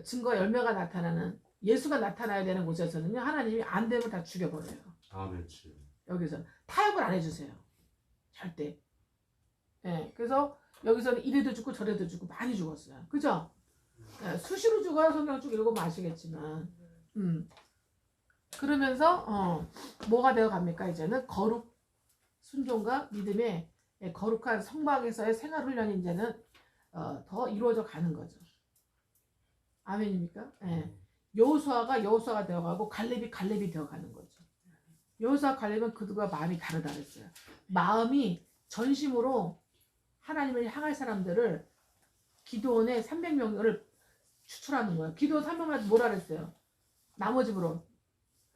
증거 열매가 나타나는 예수가 나타나야 되는 곳에서는요 하나님이 안 되면 다 죽여버려요. 아멘 주여. 여기서 타협을 안 해주세요. 절대. 예, 그래서 여기서는 이래도 죽고 저래도 죽고 많이 죽었어요. 그죠? 예, 수시로 죽어요. 성경 쭉 읽어보면 아시겠지만. 그러면서 뭐가 되어 갑니까? 이제는 거룩 순종과 믿음의 거룩한 성막에서의 생활 훈련이 이제는 더 이루어져 가는 거죠. 아멘입니까? 예. 여호수아가 되어가고 갈렙이 되어가는 거죠. 여호수아 갈렙은 그들과 마음이 다르다 그랬어요. 마음이 전심으로 하나님을 향할 사람들을 기드온의 300명을 추출하는 거예요. 기드온 300명한테 뭐라 그랬어요? 나머지로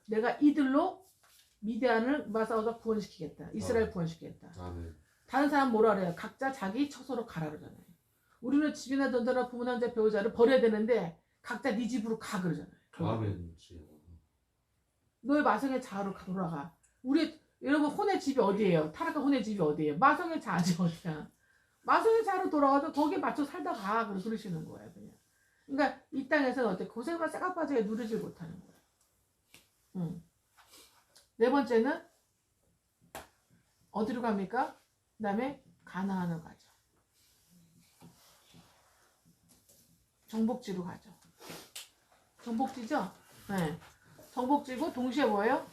내가 이들로 미디안을 싸워서 구원시키겠다. 이스라엘 구원시키겠다. 아멘. 다른 사람 뭐라 그래요? 각자 자기 처소로 가라 그러잖아요. 우리는 집이나 던져나 부모 남자 배우자를 버려야 되는데 각자 네 집으로 가 그러잖아요. 아멘 주여. 너의 마성의 자아로 돌아가. 우리 여러분 혼의 집이 어디예요? 타락한 혼의 집이 어디예요? 마성의 자아지 어디야? 마성의 자아로 돌아가서 거기에 맞춰 살다 가 그러시는 거예요. 그냥. 그러니까 이 땅에서는 어때? 고생과 쇠가빠지게 누리질 못하는 거예요. 네 번째는 어디로 갑니까? 그 다음에 가나안으로 가죠. 정복지로 가죠. 정복지죠? 네. 정복지고 동시에 뭐예요?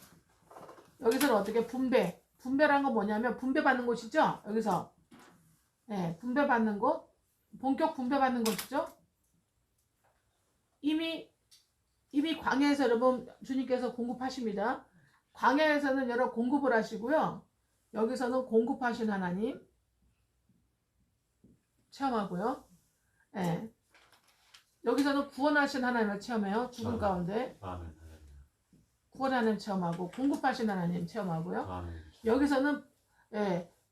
여기서는 어떻게 분배라는 건 뭐냐면 분배받는 곳이죠? 여기서 네, 분배받는 곳, 본격 분배받는 곳이죠? 이미 광야에서 여러분 주님께서 공급하십니다. 광야에서는 여러분 공급을 하시고요. 여기서는 공급하신 하나님 체험하고요. 네. 여기서는 구원하신 하나님을 체험해요. 죽음 가운데. 아멘. 구원하는 체험하고 공급하신 하나님 체험하고요. 아멘. 여기서는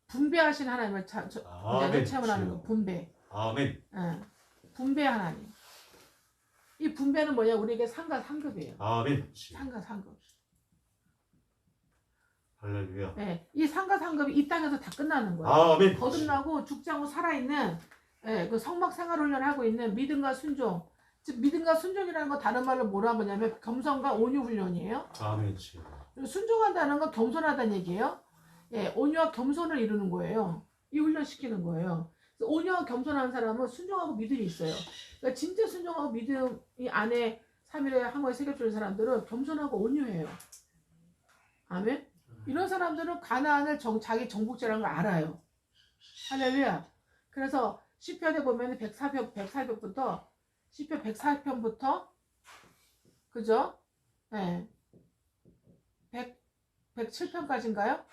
분배하신 하나님을 체험을 하는 거. 분배. 아멘. 분배 하나님. 이 분배는 뭐냐? 우리에게 상과 상급이에요. 아멘. 상과 상급. 할렐루야. 이 상과 상급이 이 땅에서 다 끝나는 거예요. 아멘. 거듭나고 죽지 않고 살아있는 그 성막 생활 훈련을 하고 있는 믿음과 순종. 즉 믿음과 순종이라는 거 다른 말로 뭐라 하냐면 겸손과 온유 훈련이에요. 아멘. 순종한다는 건 겸손하다는 얘기예요. 온유와 겸손을 이루는 거예요. 이 훈련 시키는 거예요. 그래서 온유와 겸손한 사람은 순종하고 믿음이 있어요. 그러니까 진짜 순종하고 믿음이 안에 3일에 한 번에 새겨주는 사람들은 겸손하고 온유해요. 아멘. 이런 사람들은 가나안을 자기 정복지라는 걸 알아요. 할렐루야. 그래서 시편에 보면 104편부터 시편 104편부터 그죠? 104 107편까지인가요?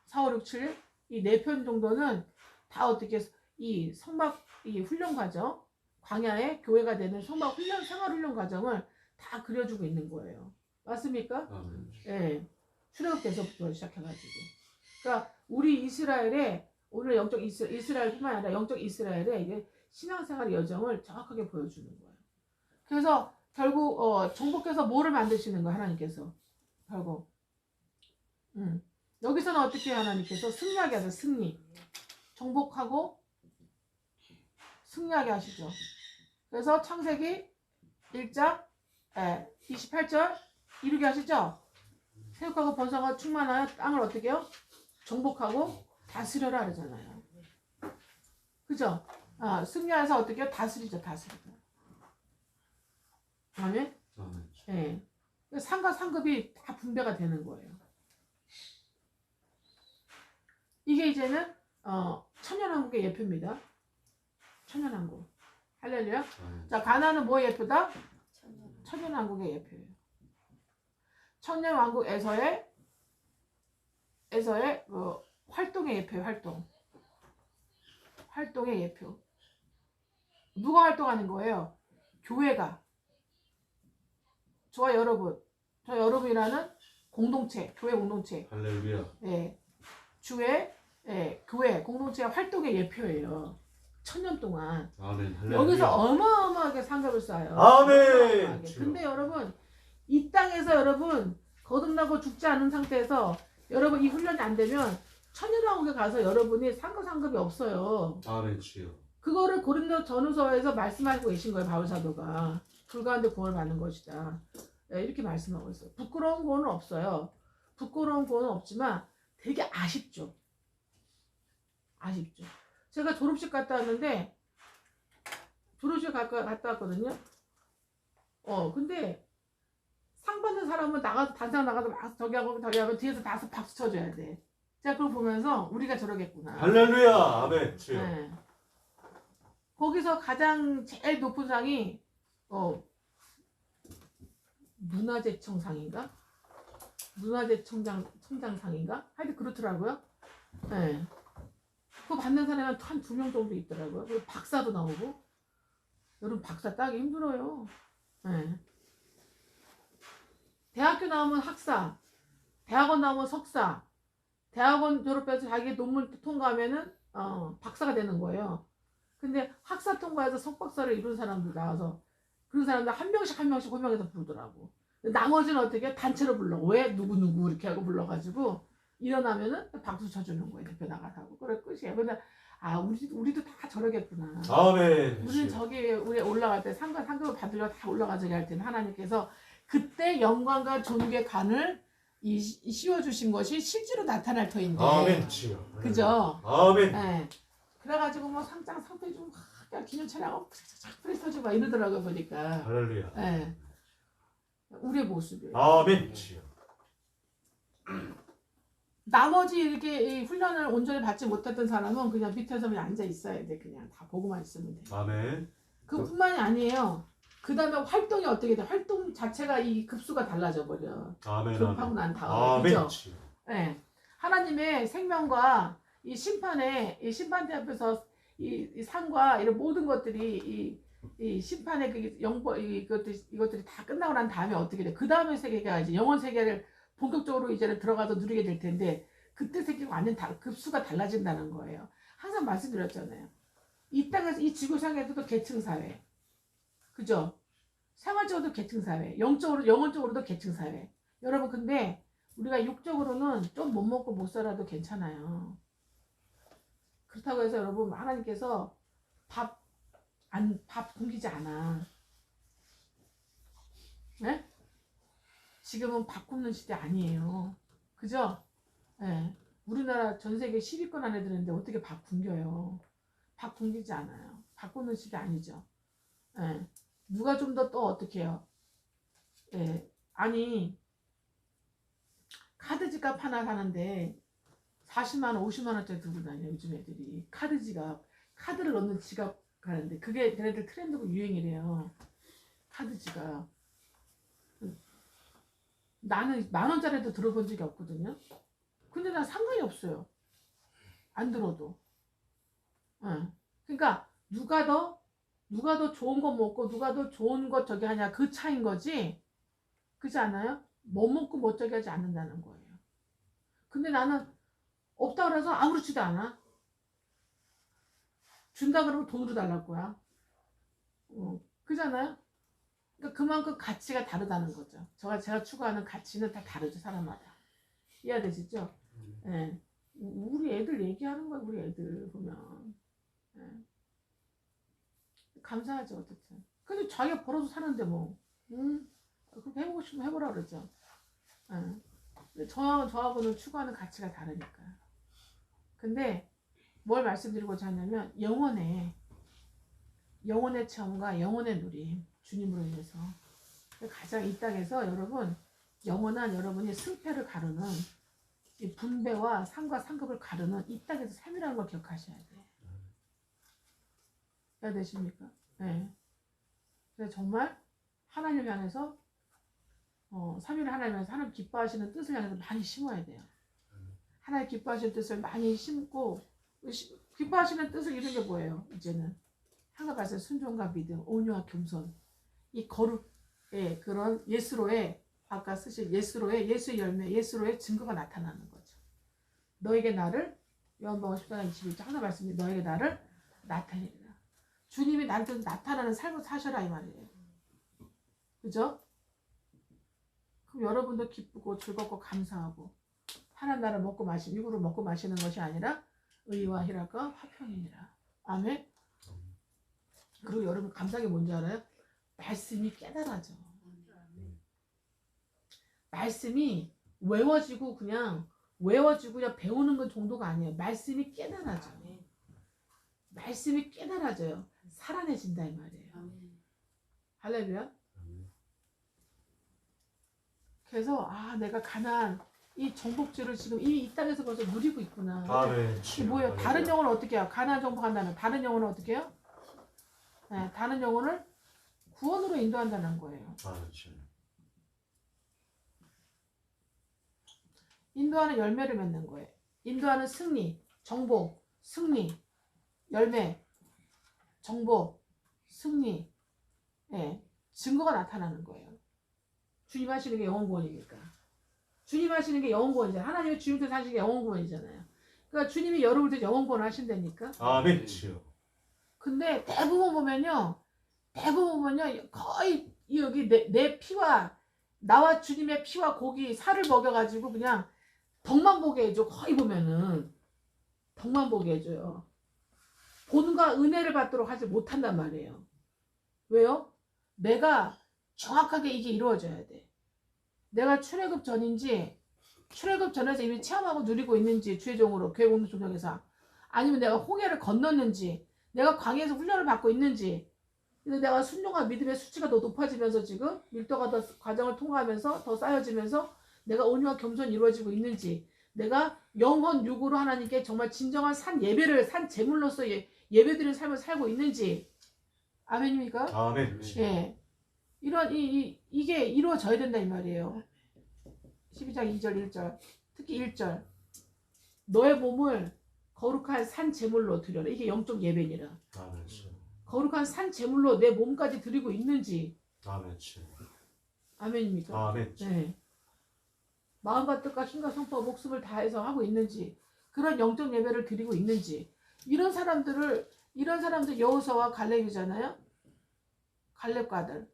4, 5, 6, 7 이 4편 정도는 다 어떻게 이 성막 이 훈련 과정 광야의 교회가 되는 성막 훈련 생활 훈련 과정을 다 그려주고 있는 거예요. 맞습니까? 아멘. 예. 출애굽에서부터 시작해가지고. 그러니까 우리 이스라엘의 오늘 영적 이스라엘뿐만 아니라 영적 이스라엘의 이게 신앙생활의 여정을 정확하게 보여주는 거예요. 그래서 결국 정복해서 뭐를 만드시는 거예요, 하나님께서. 결국. 여기서는 어떻게 하나님께서 승리하게 하세요, 승리. 정복하고 승리하게 하시죠. 그래서 창세기 1장 28절 이루게 하시죠. 세력하고 번성하고 충만하여 땅을 어떻게 해요? 정복하고 다스려라 그러잖아요. 그죠? 승리해서 어떻게 해요? 다스리죠. 아멘? 아멘. 예. 상과 상급이 다 분배가 되는 거예요. 이게 이제는 천년왕국의 예표입니다. 천년왕국. 할렐루야. 자, 가나안은 뭐의 예표다? 천년왕국의 예표예요. 천년왕국에서의 그 활동의 예표예요. 활동의 예표. 누가 활동하는 거예요? 교회가. 저와 여러분이라는 공동체, 교회 공동체. 할렐루야. 예. 교회 공동체의 활동의 예표예요. 천년 동안. 아멘. 할렐루야. 여기서 어마어마하게 상급을 쌓아요. 아멘. 근데 여러분 이 땅에서 여러분 거듭나고 죽지 않은 상태에서 여러분 이 훈련이 안 되면 천년왕국에 가서 여러분이 상급이 없어요. 아멘. 주여. 그거를 고린도 전후서에서 말씀하고 계신 거예요. 바울 사도가. 불가운데 구원을 받는 것이다. 네, 이렇게 말씀하고 있어요. 부끄러운 구원은 없어요. 부끄러운 구원은 없지만 되게 아쉽죠. 제가 졸업식 갔다 왔는데 갔다 왔거든요. 근데 상 받는 사람은 단상 나가서 막 저기 하면 뒤에서 다서 박수 쳐줘야 돼. 제가 그걸 보면서 우리가 저러겠구나. 할렐루야. 아멘. 주여. 네. 거기서 가장 제일 높은 상이 문화재청상인가? 문화재청장상인가? 하여튼 그렇더라고요. 네. 그거 받는 사람이 한 2명 정도 있더라고요. 그리고 박사도 나오고. 여러분 박사 따기 힘들어요. 네. 대학교 나오면 학사, 대학원 나오면 석사, 대학원 졸업해서 자기 논문 통과하면은 박사가 되는 거예요. 근데 학사 통과해서 석박사를 이룬 사람들 나와서 그런 사람들 한 명씩 호명해서 부르더라고. 나머지는 어떻게 단체로 불러. 왜 누구 이렇게 하고 불러가지고 일어나면은 박수 쳐주는 거예요. 대표 나가라고. 그래 끝이에요. 근데 우리도 다 저러겠구나. 아멘. 우리는 저기 우리 올라갈 때 상급을 받으려고 다 올라가자고 할 때는 하나님께서 그때 영광과 존귀의 간을 씌워주신 것이 실제로 나타날 터인데. 아멘. 주여. 그죠? 아멘. 네. 그래가지고 뭐 상패 좀 기념 촬영하고 프레스터지고 막 이러더라고요 보니까. 할렐루야. 네. 우리의 모습이에요. 아멘. 주여. 나머지 이렇게 훈련을 온전히 받지 못했던 사람은 그냥 밑에서 그냥 앉아 있어야 돼. 그냥 다 보고만 있으면 돼. 아멘. 그뿐만이 아니에요. 그 다음에 활동이 어떻게 돼? 활동 자체가 이 급수가 달라져 버려. 아멘. 졸업하고 난 다음에. 아멘. 그죠? 네. 하나님의 생명과 이 심판대 앞에서 이 상과 이런 모든 것들이 이 심판의 이것들이 다 끝나고 난 다음에 어떻게 돼? 그 다음에 세계가 이제 영원 세계를 본격적으로 이제는 들어가서 누리게 될 텐데 그때 세계가 완전 급수가 달라진다는 거예요. 항상 말씀드렸잖아요. 이 땅에서 이 지구상에서도 계층사회, 그죠? 생활적으로도 계층사회, 영혼적으로도 계층사회. 여러분 근데 우리가 육적으로는 좀 못 먹고 못 살아도 괜찮아요. 그렇다고 해서 여러분 하나님께서 밥 굶기지 않아. 네? 지금은 밥 굶는 시대 아니에요. 그죠? 네. 우리나라 전 세계 10위권 안에 드는데 어떻게 밥 굶겨요? 밥 굶기지 않아요. 밥 굶는 시대 아니죠. 네. 누가 좀 더 또 어떻게 해요? 네. 아니 카드 지갑 하나 사는데 40만 원, 50만 원짜리 들고 다녀 요즘 애들이. 카드 지갑, 카드를 넣는 지갑 가는데 그게 걔네들 트렌드고 유행이래요. 카드 지갑. 나는 10,000원짜리도 들어본 적이 없거든요. 근데 난 상관이 없어요. 안 들어도. 응. 그러니까 누가 더 좋은 거 먹고 누가 더 좋은 거 저기 하냐 그 차인 거지. 그렇지 않아요? 뭐 먹고 뭐 저기 하지 않는다는 거예요. 근데 나는 없다 그래서 아무렇지도 않아. 준다 그러면 돈으로 달랄 거야. 그잖아요? 그러니까 그만큼 가치가 다르다는 거죠. 제가 추구하는 가치는 다 다르죠, 사람마다. 이해되시죠? 예. 우리 애들 얘기하는 거야, 우리 애들 보면. 예. 감사하죠, 어쨌든. 근데 자기가 벌어서 사는데 뭐, 그렇게 해보고 싶으면 해보라 그러죠. 예. 근데 저하고는 추구하는 가치가 다르니까. 근데 뭘 말씀드리고자 하냐면 영혼의 체험과 영혼의 누림, 주님으로 인해서 가장 이 땅에서 여러분 영원한 여러분이 승패를 가르는 이 분배와 상과 상급을 가르는 이 땅에서 삶이라는 걸 기억하셔야 돼요. 이해되십니까? 네. 그래서 정말 하나님 향해서 삼위일 하나님 향해서 하나님 기뻐하시는 뜻을 향해서 많이 심어야 돼요. 하나님 기뻐하시는 뜻을 많이 심고 기뻐하시는 뜻을 이룬 게 뭐예요? 이제는 항상 말씀 순종과 믿음, 온유와 겸손, 이 거룩의 그런 예수로의 아까 쓰신 예수로의 예수의 열매, 예수로의 증거가 나타나는 거죠. 너에게 나를 요한복음 14장 21절 항상 말씀이 너에게 나를 나타내리라. 주님이 나한테 나타나는 삶을 사셔라 이 말이에요. 그죠? 그럼 여러분도 기쁘고 즐겁고 감사하고 하나님 나라 먹고 마시는 육으로 먹고 마시는 것이 아니라 의와 희락과 화평이니라. 아멘. 그리고 여러분 감사한 게 뭔지 알아요? 말씀이 깨달아져. 말씀이 외워지고 그냥 배우는 건 정도가 아니에요. 말씀이 깨달아져. 말씀이 깨달아져요. 살아내진다 이 말이에요. 할렐루야. 그래서 내가 가나안 이 정복지를 지금 이 땅에서 벌써 누리고 있구나. 이게 뭐예요? 다른 영혼을 어떻게 해요? 가나안 정복한다는 다른 영혼을 어떻게 해요? 네, 다른 영혼을 구원으로 인도한다는 거예요. 인도하는 열매를 맺는 거예요. 인도하는 승리, 정복, 승리, 열매, 정복, 승리, 증거가 나타나는 거예요. 주님 하시는 게 영혼구원이니까. 주님 하시는 게 영혼구원이잖아요. 하나님의 주님께서 하시는 게 영혼구원이잖아요. 그러니까 주님이 여러분들 영혼구원을 하신다니까. 아멘. 근데 대부분 보면요 거의 여기 내 피와 나와 주님의 피와 고기 살을 먹여가지고 그냥 덕만 보게 해줘. 거의 보면은 덕만 보게 해줘요. 본과 은혜를 받도록 하지 못한단 말이에요. 왜요? 내가 정확하게 이게 이루어져야 돼. 내가 출애굽 전인지 출애굽 전에서 이미 체험하고 누리고 있는지 주의 종으로 교회 공동 조정에서 아니면 내가 홍해를 건넜는지 내가 광야에서 훈련을 받고 있는지 그래서 내가 순종과 믿음의 수치가 더 높아지면서 지금 밀도가 더 과정을 통과하면서 더 쌓여지면서 내가 온유와 겸손이 이루어지고 있는지 내가 영혼 육으로 하나님께 정말 진정한 산 예배를 산 제물로서 예배드리는 삶을 살고 있는지 아멘입니까? 아멘. 예. 이런 이게 이루어져야 된다 이 말이에요. 12장 2절 1절 특히 1절 너의 몸을 거룩한 산 제물로 드려라. 이게 영적 예배니라. 아멘. 거룩한 산 제물로 내 몸까지 드리고 있는지. 아멘. 아멘입니까? 아멘. 네. 마음과 뜻과 힘과 성과 목숨을 다해서 하고 있는지 그런 영적 예배를 드리고 있는지 이런 사람들 여호수아와 갈렙이잖아요. 갈렙과들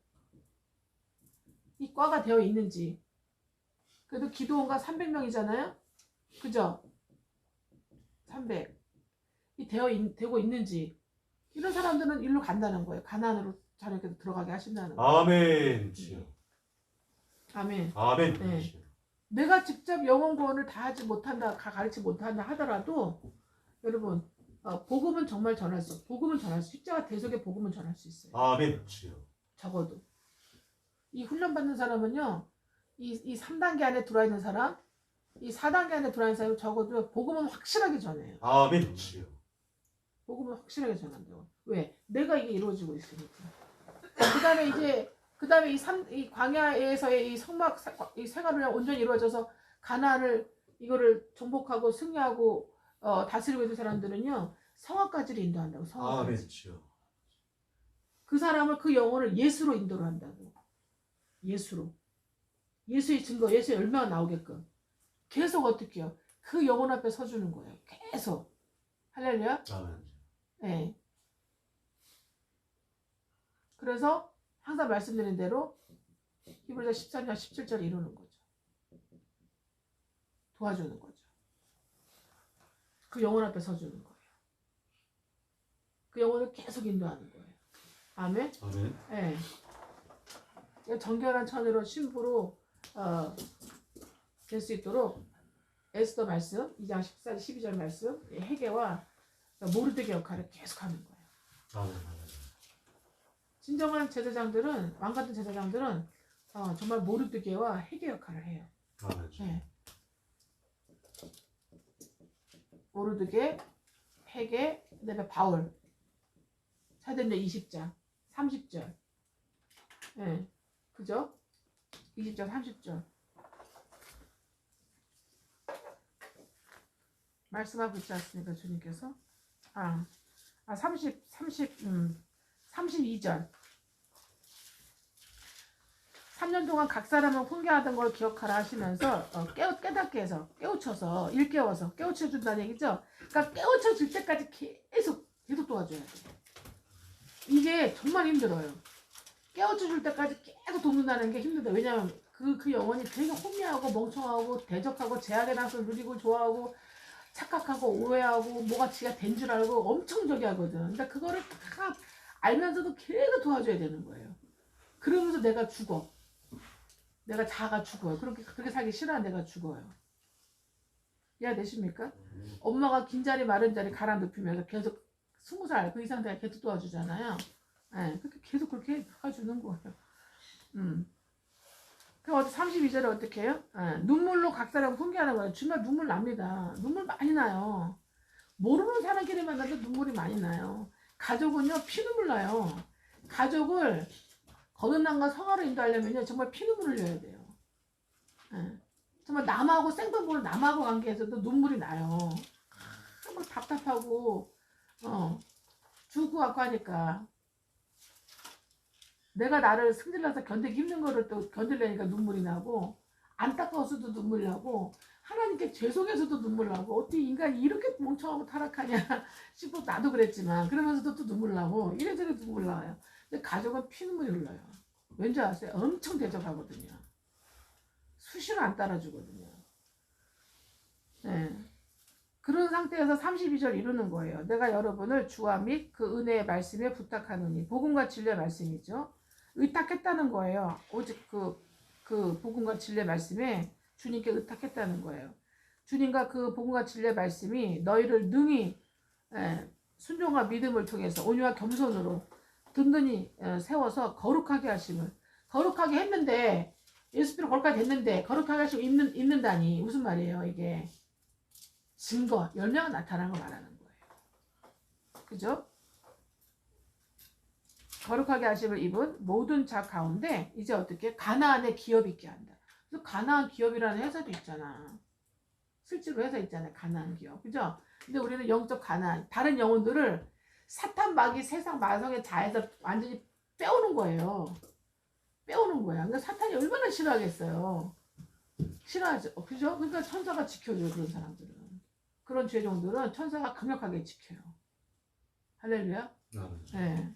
이 과가 되어 있는지 그래도 기도원과 300명이잖아요. 그죠? 300 이 되고 있는지 이런 사람들은 일로 간다는 거예요. 가나안으로 자녀께서 들어가게 하신다는 거예요. 아멘. 아멘. 아멘. 네. 내가 직접 영혼 구원을 다 하지 못한다, 가르치 못한다 하더라도 여러분 복음은 정말 전할 수, 십자가 대속의 복음은 전할 수 있어요. 아멘. 적어도 이 훈련 받는 사람은요, 이 3단계 안에 들어와 있는 사람, 이 4단계 안에 들어와 있는 사람은 적어도 복음은 확실하게 전해요. 아멘. 복음을 확실하게 전한다고. 왜? 내가 이게 이루어지고 있으니까. 그 다음에 이제 그 다음에 이 광야에서의 이 성막, 이 생활을 온전히 이루어져서 가나안을 이거를 정복하고 승리하고 다스리고 있는 사람들은요, 성화까지를 인도한다고. 성화까지. 아멘 주여. 그 사람을, 그 영혼을 예수로 인도를 한다고. 예수로. 예수의 증거, 예수의 열매가 나오게끔. 계속 어떻게 해요? 그 영혼 앞에 서주는 거예요. 계속. 할렐루야. 아멘. 네. 그래서 항상 말씀드린 대로 히브리서 13장 17절 이루는 거죠. 도와주는 거죠. 그 영혼 앞에 서주는 거예요. 그 영혼을 계속 인도하는 거예요. 아멘. 아멘. 네. 정결한 천으로 신부로 될 수 있도록 에스더 말씀 2장 14, 12절 말씀 헤게와 모르드게 역할을 계속 하는 거예요. 아멘. 아멘. 진정한 제사장들은, 왕 같은 제사장들은 정말 모르드게와 헤게 역할을 해요. 아멘. 네. 모르드게, 헤게, 그다음에 바울. 사도행전 20장, 30절. 네. 그죠? 20절, 30절. 말씀하고 있지 않습니까, 주님께서? 32절. 3년 동안 각 사람을 훈계하던 걸 기억하라 하시면서 깨닫게 해서 깨우쳐서 일깨워서 깨우쳐 준다는 얘기죠. 그러니까 깨우쳐 줄 때까지 계속 도와줘야 돼요. 이게 정말 힘들어요. 깨우쳐 줄 때까지 계속 돕는다는 게 힘들다. 왜냐하면 그 영혼이 되게 혼미하고 멍청하고 대적하고 제약의 낯을 누리고 좋아하고 착각하고 오해하고 뭐가 지가 된 줄 알고 엄청 저기 하거든. 그러니까 그거를 다 알면서도 계속 도와줘야 되는 거예요. 그러면서 내가 죽어. 내가 자아가 죽어요. 그렇게 살기 싫어하는 내가 죽어요. 이해되십니까? 엄마가 긴 자리 마른 자리 가라 눕히면서 계속 20살 그 이상 돼야 계속 도와주잖아요. 네, 그렇게 계속 그렇게 도와주는 거예요. 그럼 32절에 어떻게 해요? 눈물로 각 사람 훈계하는 거예요. 정말 눈물 납니다. 눈물 많이 나요. 모르는 사람끼리 만나도 눈물이 많이 나요. 가족은요, 피눈물 나요. 가족을 거듭난과 성화로 인도하려면요, 정말 피눈물을 흘려야 돼요. 정말 남하고 생방보는 남하고 관계에서도 눈물이 나요. 막 답답하고 죽고 갖고 하니까 내가 나를 승질나서 견디기 힘든 거를 또 견디려니까 눈물이 나고, 안타까워서도 눈물 나고, 하나님께 죄송해서도 눈물 나고, 어떻게 인간이 이렇게 멍청하고 타락하냐 싶어. 나도 그랬지만 그러면서도 또 눈물 나고 이래저래 눈물 나요. 근데 가족은 피눈물이 흘러요. 왠지 아세요? 엄청 대적하거든요. 수시로 안 따라주거든요. 네. 그런 상태에서 32절 이루는 거예요. 내가 여러분을 주와 및 그 은혜의 말씀에 부탁하노니. 복음과 진리의 말씀이죠. 의탁했다는 거예요. 오직 그 복음과 진리의 말씀에 주님께 의탁했다는 거예요. 주님과 그 복음과 진리의 말씀이 너희를 능히 순종과 믿음을 통해서 온유와 겸손으로 든든히 세워서 거룩하게 하심을. 거룩하게 했는데, 예수님으로 거룩하게 됐는데 거룩하게 하시면 입는다니. 무슨 말이에요 이게? 증거, 열매가 나타나는 걸 말하는 거예요. 그죠? 거룩하게 하심을 입은 모든 자 가운데 이제 어떻게? 가나안의 기업 있게 한다. 그래서 가나안 기업이라는 회사도 있잖아. 실제로 회사 있잖아요. 가나안 기업. 그죠? 근데 우리는 영적 가나안, 다른 영혼들을 사탄 마귀 세상 마성의 자에서 완전히 빼오는 거예요. 빼오는 거야. 그러니까 사탄이 얼마나 싫어하겠어요. 싫어하죠. 그죠? 그러니까 천사가 지켜줘요. 그런 사람들은. 그런 죄종들은 천사가 강력하게 지켜요. 할렐루야. 네.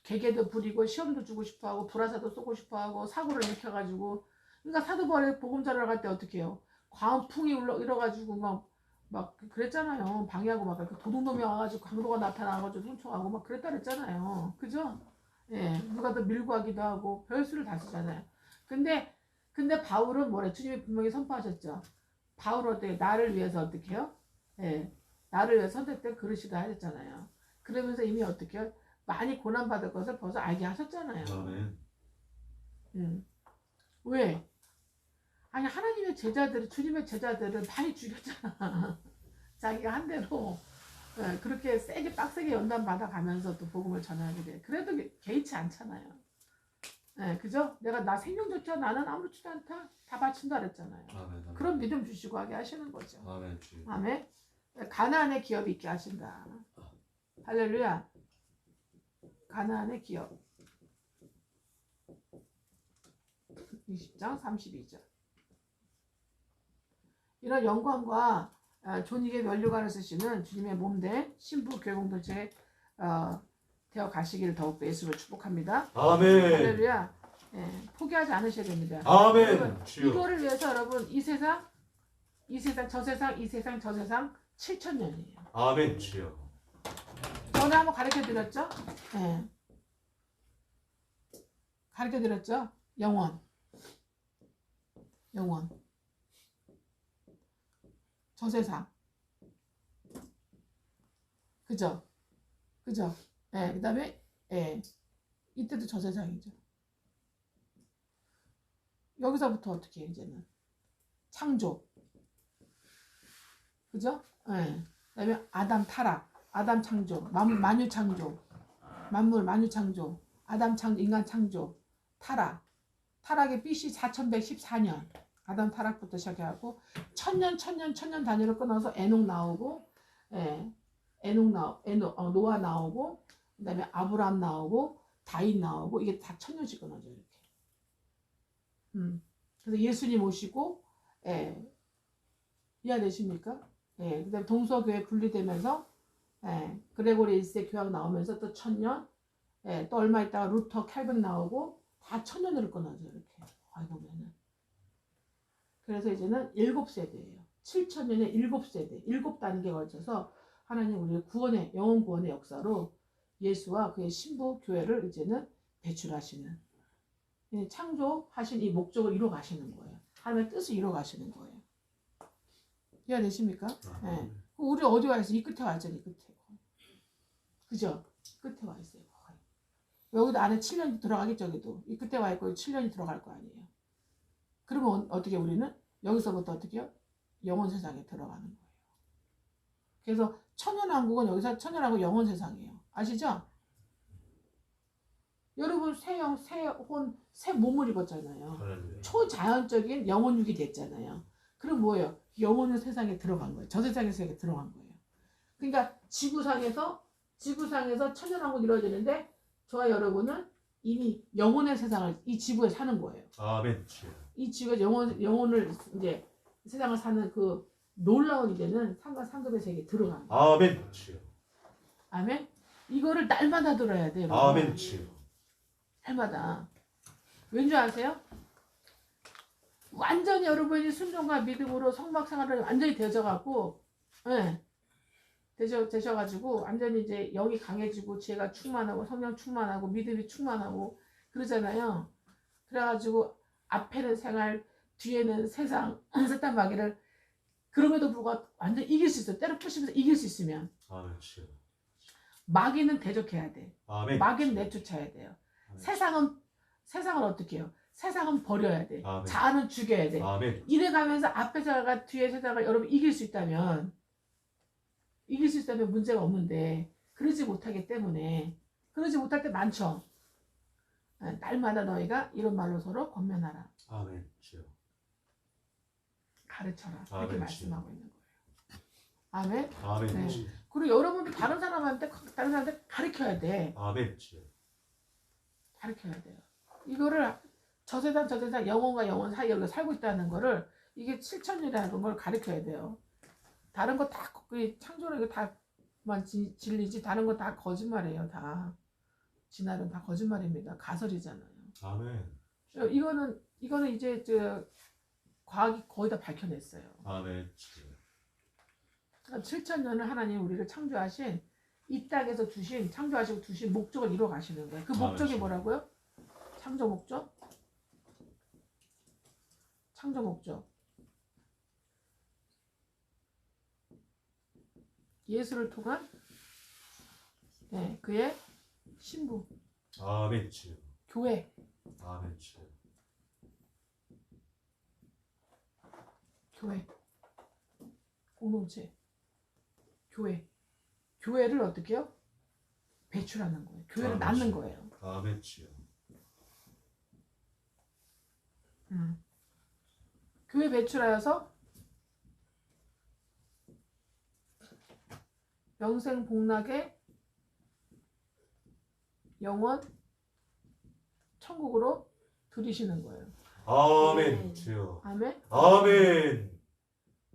개개도 부리고 시험도 주고 싶어하고 불화사도 쏘고 싶어하고 사고를 일으켜가지고. 그러니까 사도 바울이 복음 전하러 갈 때 어떻게 해요? 광풍이 일어가지고 막 그랬잖아요. 방해하고 막 도둑놈이 와가지고 강도가 나타나가지고 훔쳐가고 막 그랬다 그랬잖아요. 그죠? 예, 누가 더 밀고 하기도 하고 별수를 다 쓰잖아요. 근데 바울은 뭐래? 주님이 분명히 선포하셨죠. 바울은 어떻게 나를 위해서 어떻게 해요? 예, 나를 위해서 선택된 그릇이다 하셨잖아요. 그러면서 이미 어떻게 해요? 많이 고난받을 것을 벌써 알게 하셨잖아요. 왜? 아니 하나님의 제자들을, 주님의 제자들을 많이 죽였잖아. 자기가 한 대로 그렇게 세게 빡세게 연단 받아가면서 또 복음을 전하게 돼. 그래도 개의치 않잖아요. 예, 그죠? 내가 나 생명조차 나는 아무렇지도 않다. 다 바친다 그랬잖아요. 아멘. 아멘. 그런 믿음 주시고 하게 하시는 거죠. 아멘 주여. 아멘. 가나안의 기업이 있게 하신다. 할렐루야. 가나안의 기업. 20장 32절. 이런 영광과 존귀의 면류관을 쓰시는 주님의 몸된 신부 교회 공동체 되어 가시기를 더욱 예수를 축복합니다. 아멘. 할렐루야. 예, 포기하지 않으셔야 됩니다. 아멘. 여러분, 주여. 이거를 위해서 여러분 이 세상, 저 세상 7,000년이에요. 아멘 주여. 전에 한번 가르쳐 드렸죠? 예. 가르쳐 드렸죠? 영원. 저 세상. 그죠? 예, 그 다음에, 예. 이때도 저 세상이죠. 여기서부터 어떻게 해, 이제는? 창조. 그죠? 예. 그 다음에 아담 타락. 아담 창조. 만유 창조. 만물, 만유 창조. 아담 창조, 인간 창조. 타락의 BC 4114년. 아담 타락부터 시작해갖고, 천년 단위로 끊어서 에녹 나오고, 예. 노아 나오고, 그 다음에 아브람 나오고, 다윗 나오고, 이게 다 1000년씩 끊어져, 이렇게. 그래서 예수님 오시고, 예. 이해되십니까? 예. 그 다음에 동서교회 분리되면서, 예. 그레고리 1세 교황 나오면서 또 1000년, 예. 또 얼마 있다가 루터, 칼뱅 나오고, 다 1000년으로 끊어져, 이렇게. 보면은. 그래서 이제는 7세대예요. 7,000년에 7세대, 7단계에 걸쳐서 하나님 우리의 구원의, 영원 구원의 역사로 예수와 그의 신부 교회를 이제는 배출하시는, 창조하신 이 목적을 이뤄 가시는 거예요. 하나님의 뜻을 이뤄 가시는 거예요. 이해되십니까? 네. 우리 어디 와 있어? 이 끝에 와 있잖아요. 이 끝에. 그죠? 끝에 와 있어요. 여기도 안에 7년이 들어가겠죠. 여기도. 이 끝에 와 있고 7년이 들어갈 거 아니에요. 그러면 어떻게 우리는 여기서부터 어떻게 해요? 영원 세상에 들어가는 거예요. 그래서 천년왕국은 여기서 천년왕국 영원 세상이에요. 아시죠? 여러분 새 몸을 입었잖아요. 초자연적인 영혼육이 됐잖아요. 그럼 뭐예요? 영혼의 세상에 들어간 거예요. 저 세상의 세상에 들어간 거예요. 그러니까 지구상에서 천년왕국이 이루어지는데 저와 여러분은 이미 영혼의 세상을 이 지구에 사는 거예요. 아멘. 이 지구에 영혼을 이제 세상을 사는 그 놀라운 이제는 상급의 세계에 들어가는 거예요. 아멘. 아멘. 이거를 날마다 들어야 돼요. 아멘. 날마다. 왠지 아세요? 완전히 여러분이 순종과 믿음으로 성막생활을 완전히 되셔갖고, 예. 되셔가지고 완전히 이제 영이 강해지고 지혜가 충만하고 성령 충만하고 믿음이 충만하고 그러잖아요. 그래가지고 앞에는 생활, 뒤에는 세상, 세상 마귀를 그럼에도 불구하고 완전 이길 수 있어. 때려 부시면서 이길 수 있으면. 아멘. 마귀는 대적해야 돼. 아멘. 마귀는 내쫓아야 돼요. 아멘. 세상은 어떻게 해요? 세상은 버려야 돼. 아멘. 자아는 죽여야 돼. 아멘. 이래가면서 앞에 세상과 뒤에 세상을 여러분 이길 수 있다면 문제가 없는데 그러지 못하기 때문에 그러지 못할 때 많죠. 날마다 너희가 이런 말로 서로 권면하라. 아멘. 가르쳐라. 이렇게 아멘. 말씀하고 있는 거예요. 아멘. 아멘. 네. 그리고 여러분도 다른 사람한테 가르쳐야 돼. 아멘. 가르쳐야 돼요. 이거를 저 세상 영혼과 영혼 사이에 우리가 살고 있다는 거를 이게 7,000년이라는 걸 가르쳐야 돼요. 다른 거 다 창조를 이거 다만 진리지 다른 거 다 거짓말이에요. 다 진화는 다 거짓말입니다. 가설이잖아요. 아멘. 이거는 이제 과학이 거의 다 밝혀냈어요. 아멘. 7,000년을 하나님 우리를 창조하신 이 땅에서 창조하시고 두신 목적을 이뤄 가시는 거예요. 그 목적이 뭐라고요? 창조 목적. 예수를 통한 그의 신부. 아멘. 교회. 아멘. 교회. 공동체. 교회를 어떻게 해요? 배출하는 거예요. 교회를 낳는 거예요. 아멘. 교회 배출하여서 영생 복락의 영원 천국으로 들이시는 거예요. 아멘 주여. 아멘. 아멘.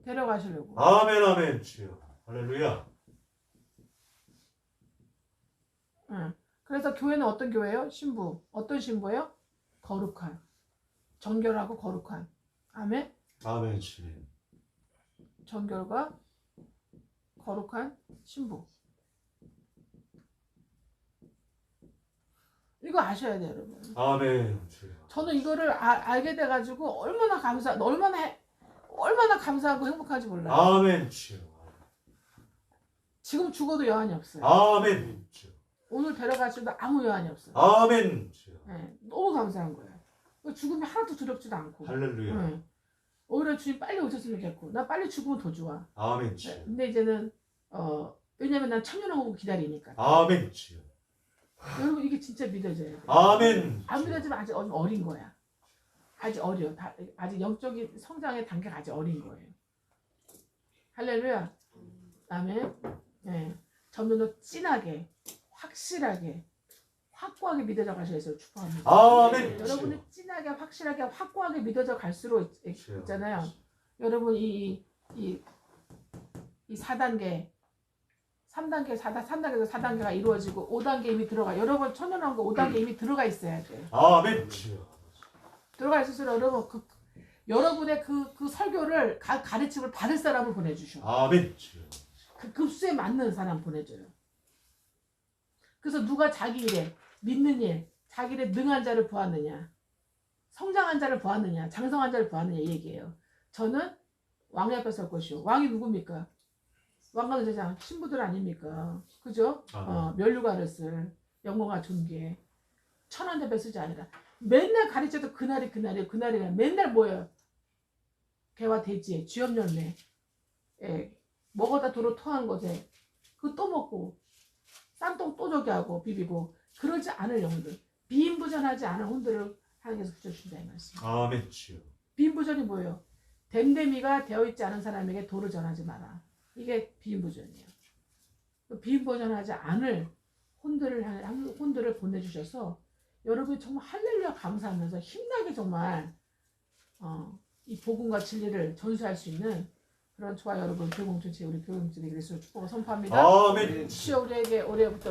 데려가시려고. 아멘 아멘 주여. 할렐루야. 응. 그래서 교회는 어떤 교회예요? 신부. 어떤 신부예요? 거룩한. 정결하고 거룩한. 아멘. 아멘 주님. 정결과 거룩한 신부. 이거 아셔야 돼요, 여러분. 아멘 주여. 저는 이거를 알게 돼가지고 얼마나 감사하고 행복한지 몰라요. 아멘 주여. 지금 죽어도 여한이 없어요. 아멘 주여. 오늘 데려가셔도 아무 여한이 없어요. 아멘 주여. 네, 너무 감사한 거예요. 죽음이 하나도 두렵지도 않고. 할렐루야. 네. 오히려 주님 빨리 오셨으면 좋겠고, 나 빨리 죽으면 더 좋아. 아멘 네, 주여. 근데 이제는 왜냐면 난 천년왕국 기다리니까. 아멘 주여. 여러분 이게 진짜 믿어져야 돼. 아멘. 안 믿어지면 아직 어린 거야. 아직 어려. 아직 영적인 성장의 단계가 아직 어린 거예요. 할렐루야. 아멘. 네. 점점 더 진하게, 확실하게, 확고하게 믿어져 가셔야 해서 축복합니다. 아멘. 여러분이 진하게, 확실하게, 확고하게 믿어져 갈수록 있잖아요. 여러분 이 4단계, 3단계, 3단계에서 4단계가 이루어지고 5단계 이미 들어가. 여러분 천연왕국 5단계 이미 들어가 있어야 돼. 아멘 주여. 들어가 있을수록 여러분 여러분의 그 설교를 가르침을 받을 사람을 보내주셔. 아멘 주여. 그 급수에 맞는 사람 보내줘요. 그래서 누가 자기 일에 믿는 일, 자기 일에 능한 자를 보았느냐, 성장한 자를 보았느냐, 장성한 자를 보았느냐 이 얘기예요. 저는 왕의 앞에 설 것이요. 왕이 누굽니까? 왕과 제장 신부들 아닙니까? 그죠? 면류관을 쓸 영광과 존귀에 천한 대배 쓰지 아니라 맨날 가르쳐도 그날이에요. 맨날 뭐예요? 개와 돼지에 쥐염 열매, 먹어다 도로 토한 것에 그거 또 먹고 쌈똥 또 저기 하고 비비고 그러지 않을 영혼들, 비인부전하지 않은 혼들을 하나님께서 붙여주신다 이 말씀. 아멘 주여. 비인부전이 뭐예요? 댐댐이가 되어있지 않은 사람에게 도를 전하지 마라. 이게 비인부전이에요. 비인부전하지 않을 혼들을 보내주셔서 여러분이 정말 할렐루야 감사하면서 힘나게 정말 이 복음과 진리를 전수할 수 있는 그런 저와 여러분 교공전체 우리 교공전체 그리스도 축복을 선포합니다. 아멘. 주여 우리에게 올해부터